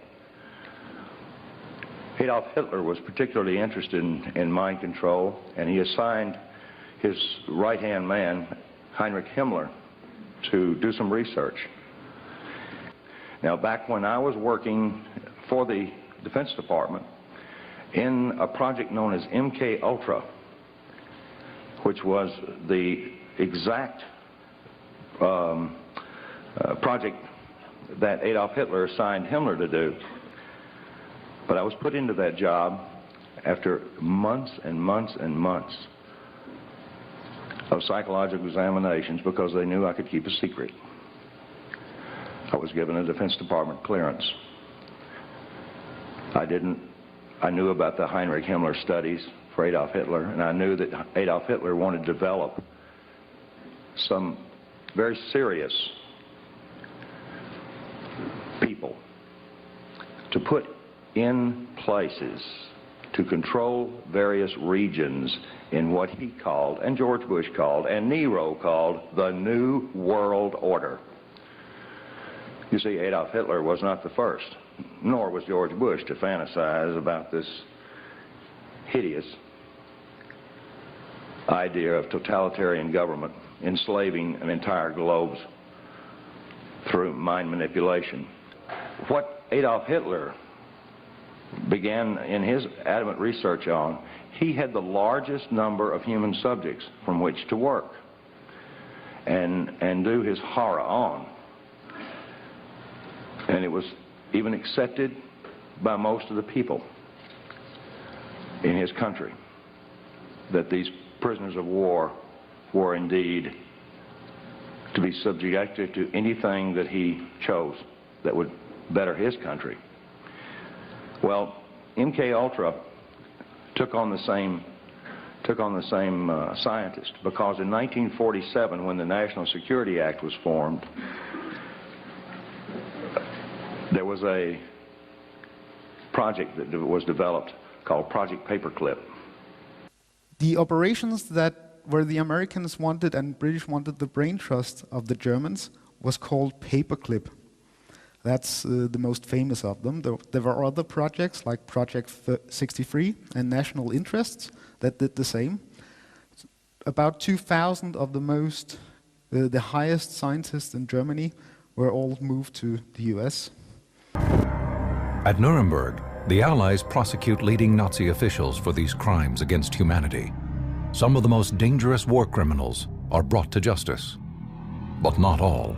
Adolf Hitler was particularly interested in mind control, and he assigned his right-hand man, Heinrich Himmler, to do some research. Now, back when I was working for the Defense Department in a project known as MK Ultra, which was the exact project that Adolf Hitler assigned Himmler to do. But I was put into that job after months and months and months of psychological examinations because they knew I could keep a secret. I was given a Defense Department clearance. I knew about the Heinrich Himmler studies for Adolf Hitler, and I knew that Adolf Hitler wanted to develop some very serious people to put in places to control various regions in what he called, and George Bush called, and Nero called, the New World Order. You see, Adolf Hitler was not the first, nor was George Bush, to fantasize about this hideous idea of totalitarian government enslaving an entire globe through mind manipulation. What Adolf Hitler began in his adamant research on, he had the largest number of human subjects from which to work and do his horror on. And it was even accepted by most of the people in his country. that these prisoners of war were indeed to be subjected to anything that he chose that would better his country. Well, MKUltra took on the same scientist, because in 1947, when the National Security Act was formed, there was a project that was developed called Project Paperclip. The operations that where the Americans wanted and British wanted the brain trust of the Germans was called Paperclip. That's the most famous of them. There were other projects like Project 63 and National Interests that did the same. About 2,000 of the highest scientists in Germany were all moved to the US. At Nuremberg, the Allies prosecute leading Nazi officials for these crimes against humanity. Some of the most dangerous war criminals are brought to justice, but not all.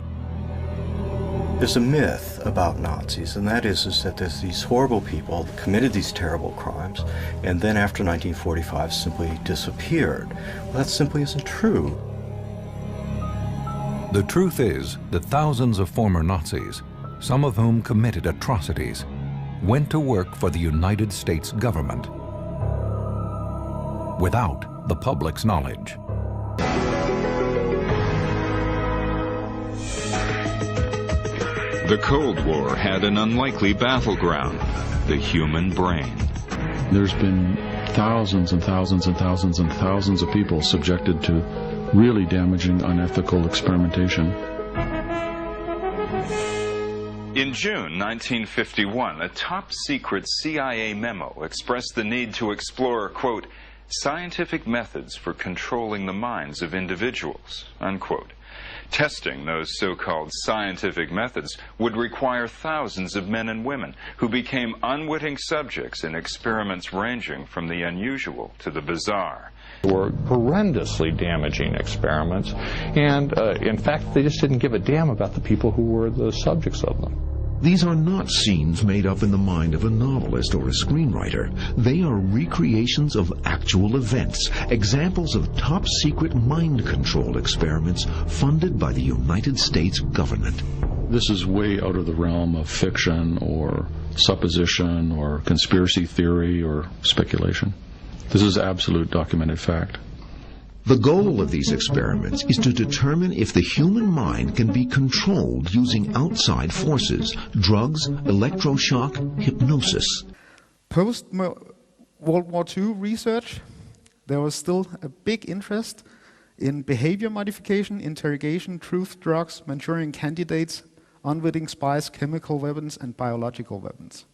There's a myth about Nazis, and that is that there's these horrible people that committed these terrible crimes, and then after 1945 simply disappeared. Well, that simply isn't true. The truth is that thousands of former Nazis, some of whom committed atrocities, went to work for the United States government without the public's knowledge. The Cold War had an unlikely battleground, the human brain. There's been thousands and thousands and thousands and thousands of people subjected to really damaging, unethical experimentation. In June 1951, a top-secret CIA memo expressed the need to explore, quote, scientific methods for controlling the minds of individuals, unquote. Testing those so-called scientific methods would require thousands of men and women who became unwitting subjects in experiments ranging from the unusual to the bizarre. They were horrendously damaging experiments, and in fact, they just didn't give a damn about the people who were the subjects of them. These are not scenes made up in the mind of a novelist or a screenwriter. They are recreations of actual events, examples of top-secret mind control experiments funded by the United States government. This is way out of the realm of fiction or supposition or conspiracy theory or speculation. This is absolute documented fact. The goal of these experiments is to determine if the human mind can be controlled using outside forces, drugs, electroshock, hypnosis. Post-World War II research, there was still a big interest in behavior modification, interrogation, truth drugs, Manchurian candidates, unwitting spies, chemical weapons, and biological weapons.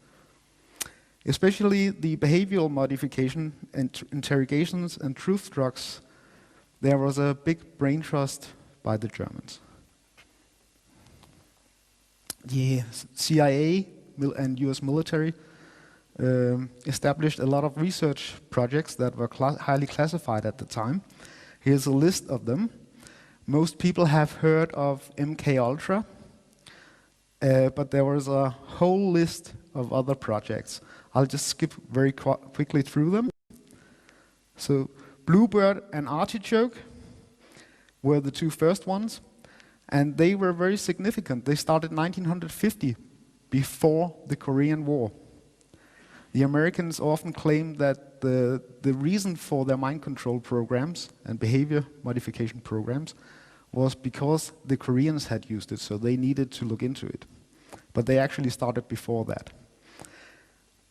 Especially the behavioral modification and interrogations and truth drugs, there was a big brain trust by the Germans. The CIA and US military established a lot of research projects that were highly classified at the time. Here's a list of them. Most people have heard of MKUltra, but there was a whole list of other projects. I'll just skip very quickly through them. So, Bluebird and Artichoke were the two first ones, and they were very significant. They started 1950, before the Korean War. The Americans often claimed that the reason for their mind control programs and behavior modification programs was because the Koreans had used it, so they needed to look into it. But they actually started before that.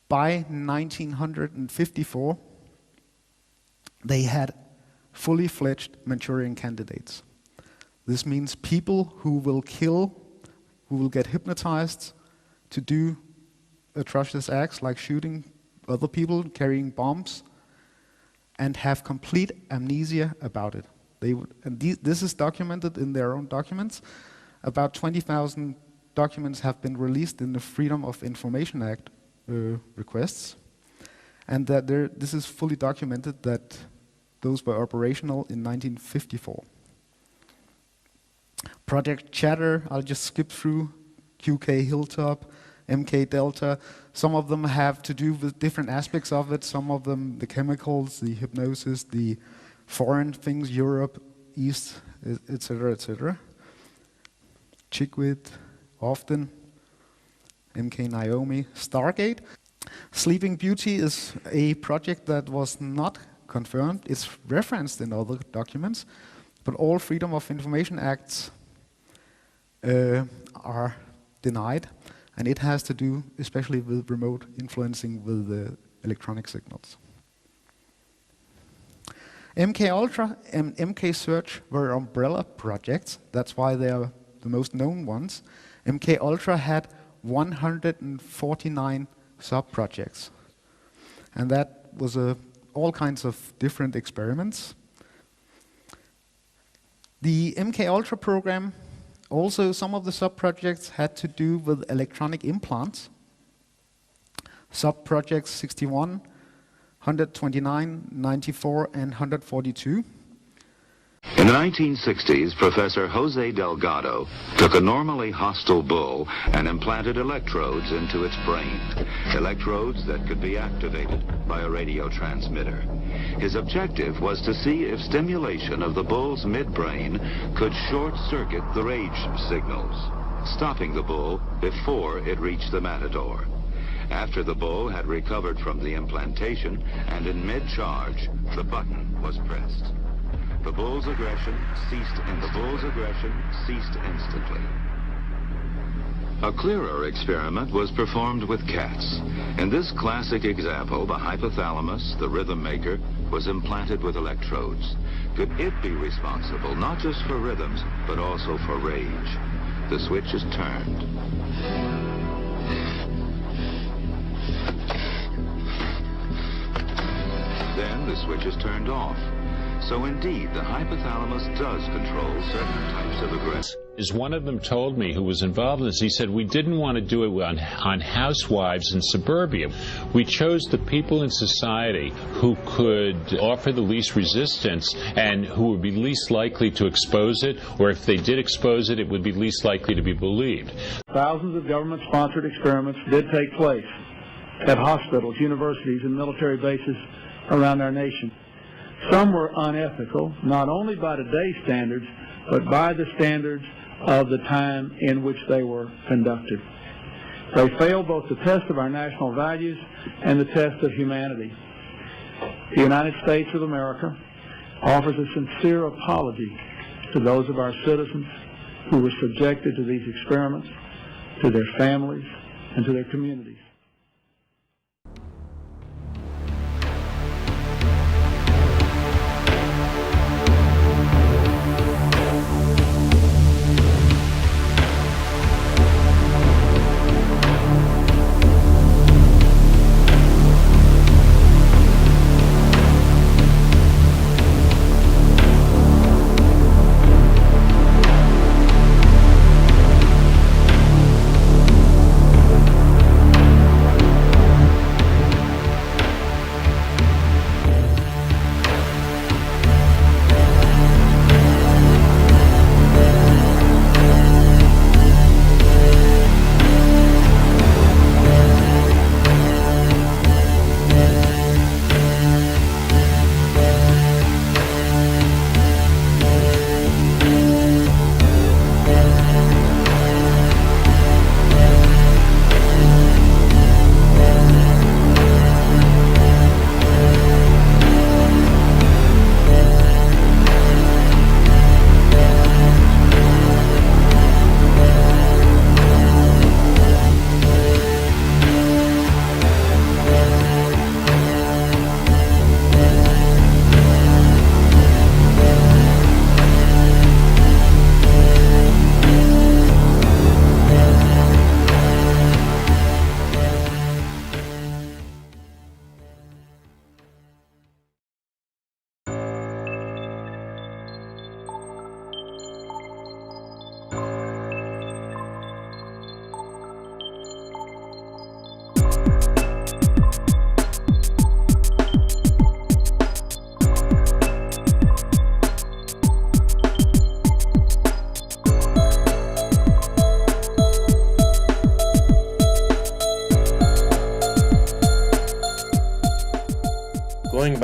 By 1954, they had fully fledged Manchurian candidates. This means people who will kill, who will get hypnotized to do atrocious acts like shooting other people, carrying bombs, and have complete amnesia about it. This is documented in their own documents. About 20,000 documents have been released in the Freedom of Information Act requests, and that this is fully documented that those were operational in 1954. Project Chatter, I'll just skip through. QK Hilltop, MK Delta. Some of them have to do with different aspects of it. Some of them, the chemicals, the hypnosis, the foreign things, Europe, East, etc., etc. Chickweed, often, MK Naomi, Stargate. Sleeping Beauty is a project that was not confirmed. It's referenced in other documents, but all Freedom of Information Acts are denied, and it has to do especially with remote influencing with the electronic signals. MK Ultra and MK Search were umbrella projects. That's why they are the most known ones. MK Ultra had 149 sub-projects, and that was all kinds of different experiments. The MK Ultra program, also some of the sub-projects had to do with electronic implants. Sub-projects 61, 129, 94, and 142. In the 1960s, Professor Jose Delgado took a normally hostile bull and implanted electrodes into its brain, electrodes that could be activated by a radio transmitter. His objective was to see if stimulation of the bull's midbrain could short-circuit the rage signals, stopping the bull before it reached the matador. After the bull had recovered from the implantation and in mid-charge, the button was pressed. The bull's aggression ceased instantly. A clearer experiment was performed with cats. In this classic example, the hypothalamus, the rhythm maker, was implanted with electrodes. Could it be responsible not just for rhythms, but also for rage? The switch is turned. Then the switch is turned off. So indeed, the hypothalamus does control certain types of aggression. As one of them told me, who was involved in this, he said, we didn't want to do it on housewives in suburbia. We chose the people in society who could offer the least resistance and who would be least likely to expose it, or if they did expose it, it would be least likely to be believed. Thousands of government-sponsored experiments did take place at hospitals, universities, and military bases around our nation. Some were unethical, not only by today's standards, but by the standards of the time in which they were conducted. They failed both the test of our national values and the test of humanity. The United States of America offers a sincere apology to those of our citizens who were subjected to these experiments, to their families, and to their communities.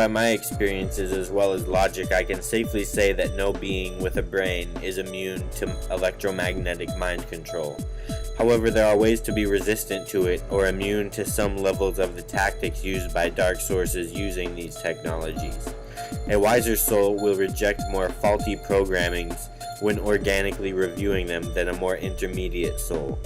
by my experiences as well as logic, I can safely say that no being with a brain is immune to electromagnetic mind control. However, there are ways to be resistant to it or immune to some levels of the tactics used by dark sources using these technologies. A wiser soul will reject more faulty programmings when organically reviewing them than a more intermediate soul.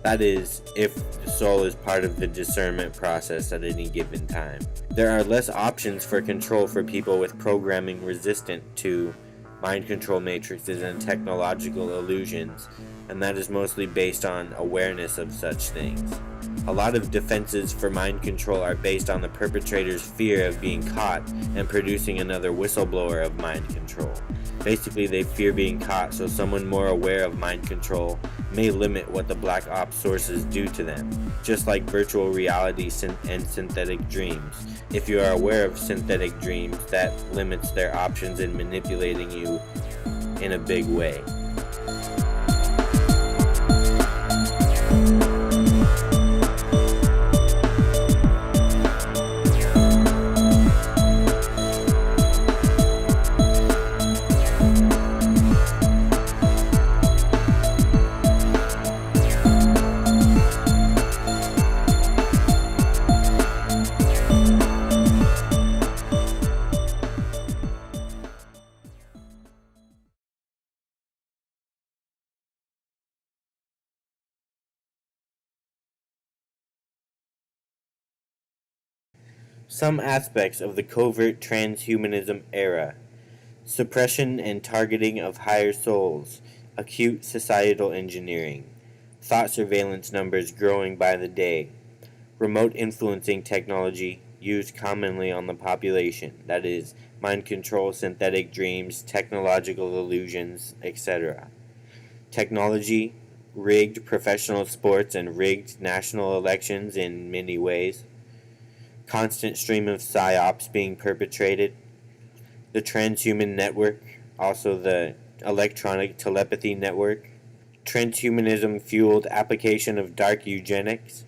That is, if the soul is part of the discernment process at any given time. There are less options for control for people with programming resistant to mind control matrices and technological illusions, and that is mostly based on awareness of such things. A lot of defenses for mind control are based on the perpetrator's fear of being caught and producing another whistleblower of mind control. Basically, they fear being caught, so someone more aware of mind control may limit what the black ops sources do to them, just like virtual reality and synthetic dreams. If you are aware of synthetic dreams, that limits their options in manipulating you in a big way. Some aspects of the covert transhumanism era: suppression and targeting of higher souls, acute societal engineering, thought surveillance numbers growing by the day, remote influencing technology used commonly on the population, that is, mind control, synthetic dreams, technological illusions, etc. Technology, rigged professional sports and rigged national elections in many ways. Constant stream of psyops being perpetrated. The transhuman network, also the electronic telepathy network. Transhumanism-fueled application of dark eugenics.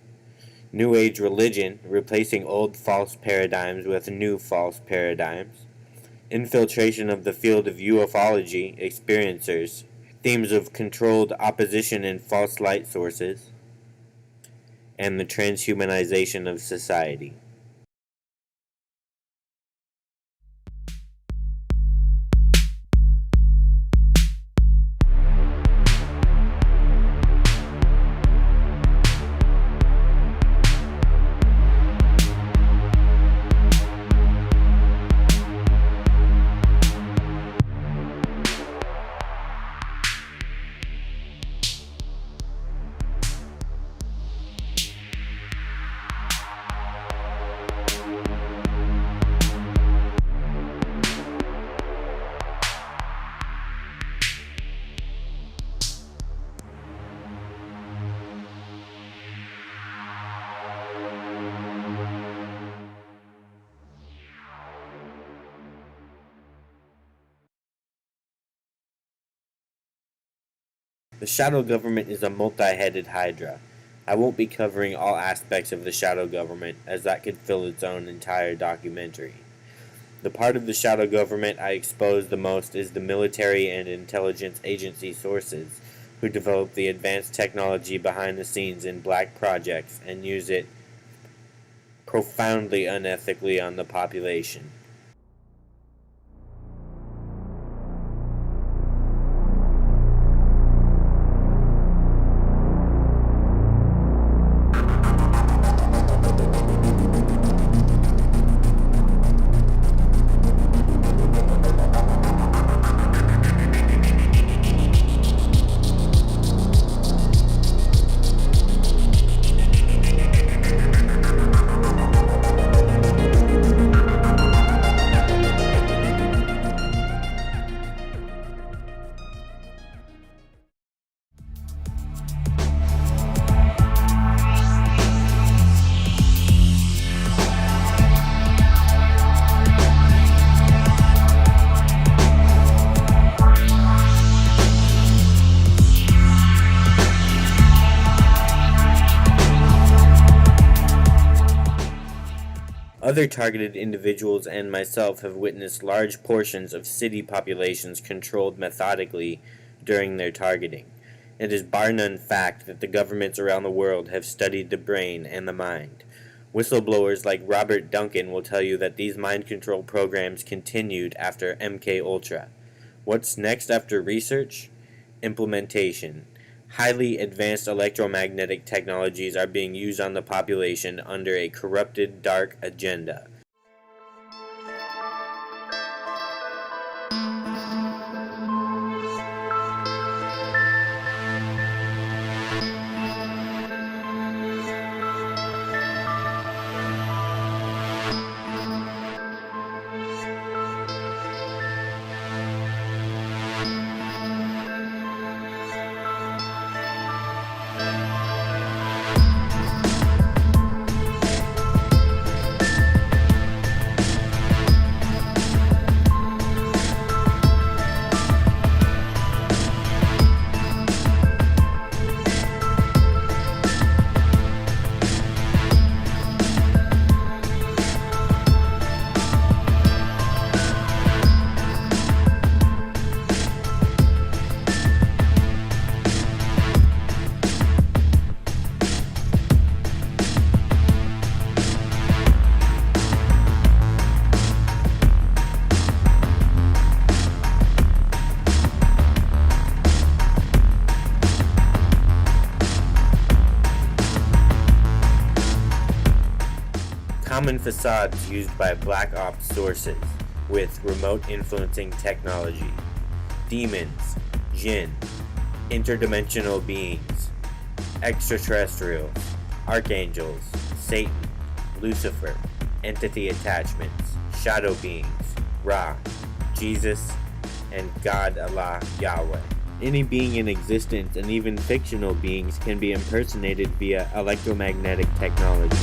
New Age religion, replacing old false paradigms with new false paradigms. Infiltration of the field of ufology, experiencers. Themes of controlled opposition and false light sources. And the transhumanization of society. The shadow government is a multi-headed hydra. I won't be covering all aspects of the shadow government, as that could fill its own entire documentary. The part of the shadow government I expose the most is the military and intelligence agency sources, who develop the advanced technology behind the scenes in black projects and use it profoundly unethically on the population. Other targeted individuals and myself have witnessed large portions of city populations controlled methodically during their targeting. It is bar none fact that the governments around the world have studied the brain and the mind. Whistleblowers like Robert Duncan will tell you that these mind control programs continued after MK Ultra. What's next after research? Implementation. Highly advanced electromagnetic technologies are being used on the population under a corrupted, dark agenda. Common facades used by Black Ops sources with remote influencing technology. Demons, jinn, interdimensional beings, extraterrestrials, archangels, Satan, Lucifer, entity attachments, shadow beings, Ra, Jesus, and God Allah Yahweh. Any being in existence and even fictional beings can be impersonated via electromagnetic technology.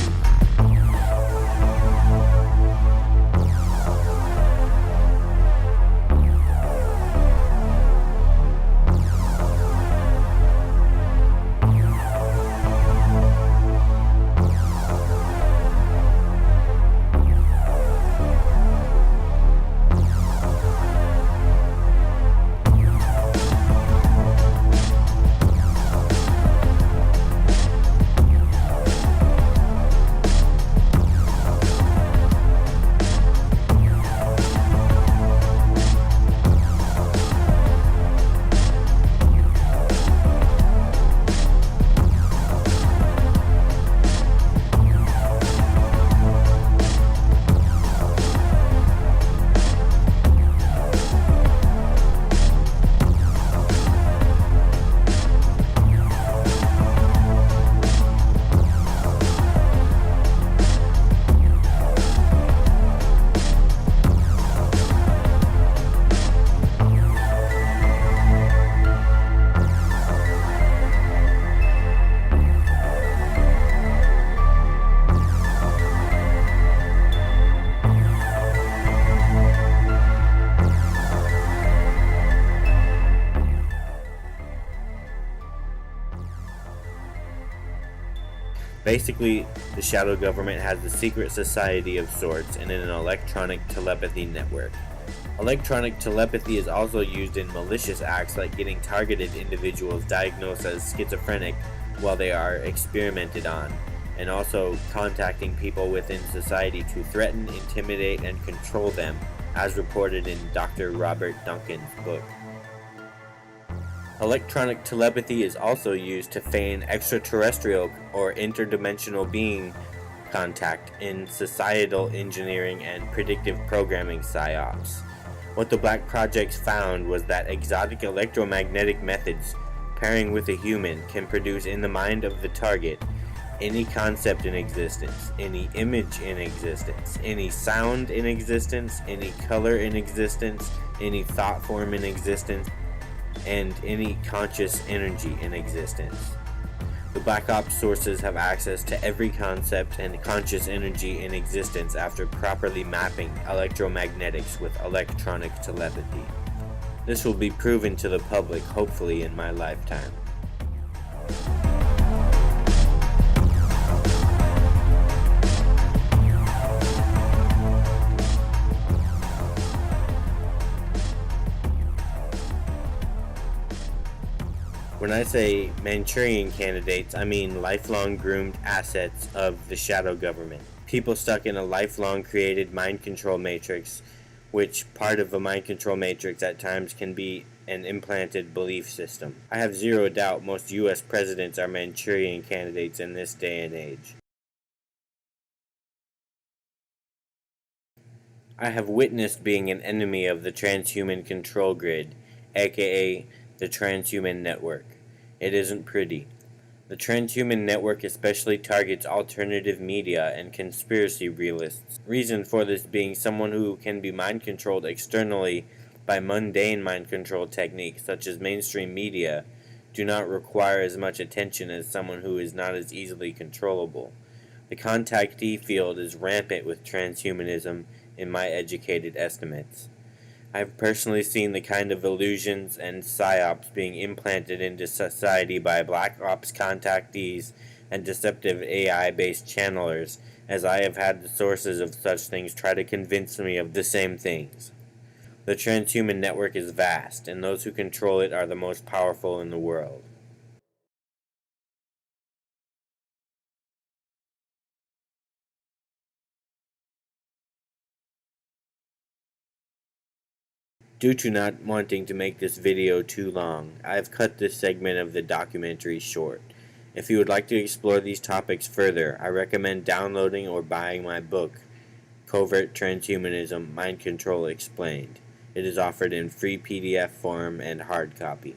Basically, the shadow government has a secret society of sorts and an electronic telepathy network. Electronic telepathy is also used in malicious acts like getting targeted individuals diagnosed as schizophrenic while they are experimented on, and also contacting people within society to threaten, intimidate, and control them, as reported in Dr. Robert Duncan's book. Electronic telepathy is also used to feign extraterrestrial or interdimensional being contact in societal engineering and predictive programming psyops. What the Black Projects found was that exotic electromagnetic methods pairing with a human can produce in the mind of the target any concept in existence, any image in existence, any sound in existence, any color in existence, any thought form in existence, and any conscious energy in existence. The Black Ops sources have access to every concept and conscious energy in existence after properly mapping electromagnetics with electronic telepathy. This will be proven to the public hopefully in my lifetime. When I say Manchurian candidates, I mean lifelong groomed assets of the shadow government. People stuck in a lifelong created mind control matrix, which part of a mind control matrix at times can be an implanted belief system. I have zero doubt most US presidents are Manchurian candidates in this day and age. I have witnessed being an enemy of the transhuman control grid, aka the transhuman network. It isn't pretty. The transhuman network especially targets alternative media and conspiracy realists. Reason for this being someone who can be mind controlled externally by mundane mind control techniques such as mainstream media do not require as much attention as someone who is not as easily controllable. The contactee field is rampant with transhumanism in my educated estimates. I have personally seen the kind of illusions and psyops being implanted into society by black ops contactees and deceptive AI-based channelers, as I have had the sources of such things try to convince me of the same things. The transhuman network is vast, and those who control it are the most powerful in the world. Due to not wanting to make this video too long, I have cut this segment of the documentary short. If you would like to explore these topics further, I recommend downloading or buying my book, Covert Transhumanism, Mind Control Explained. It is offered in free PDF form and hard copy.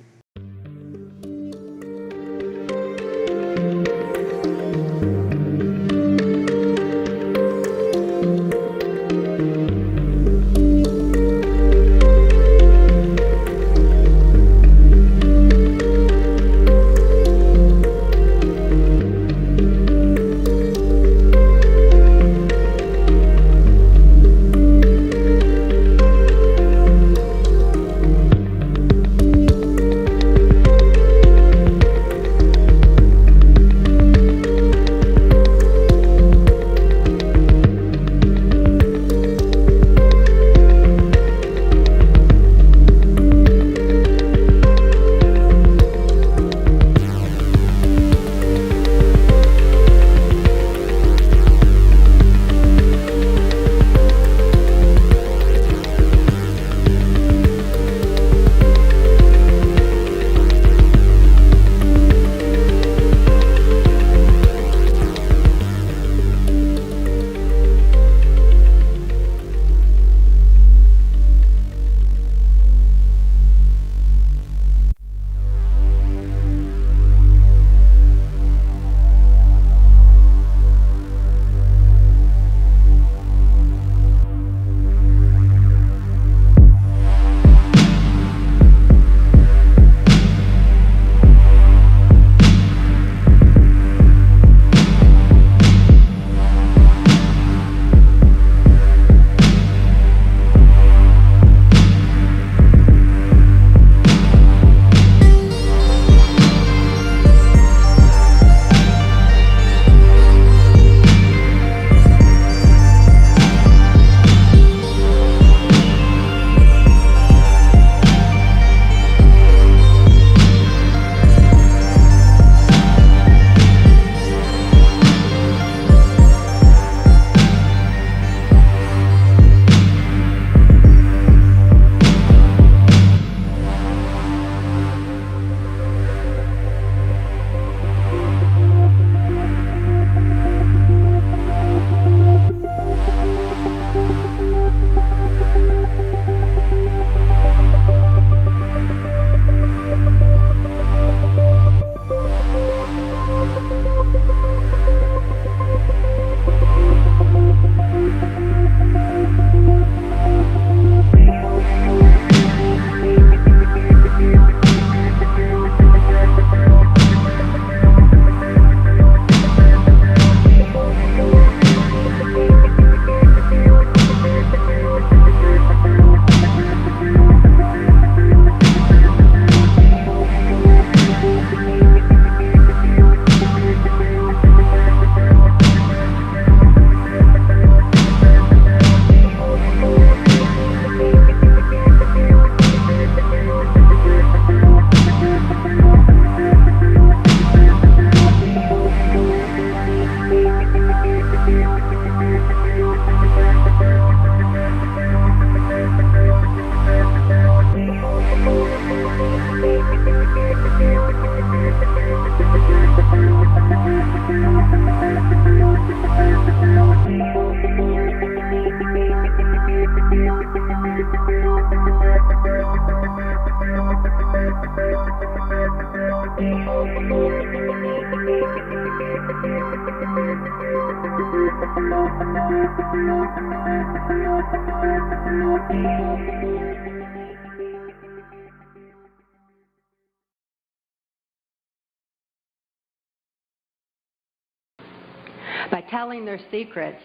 By telling their secrets,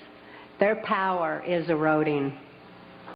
their power is eroding.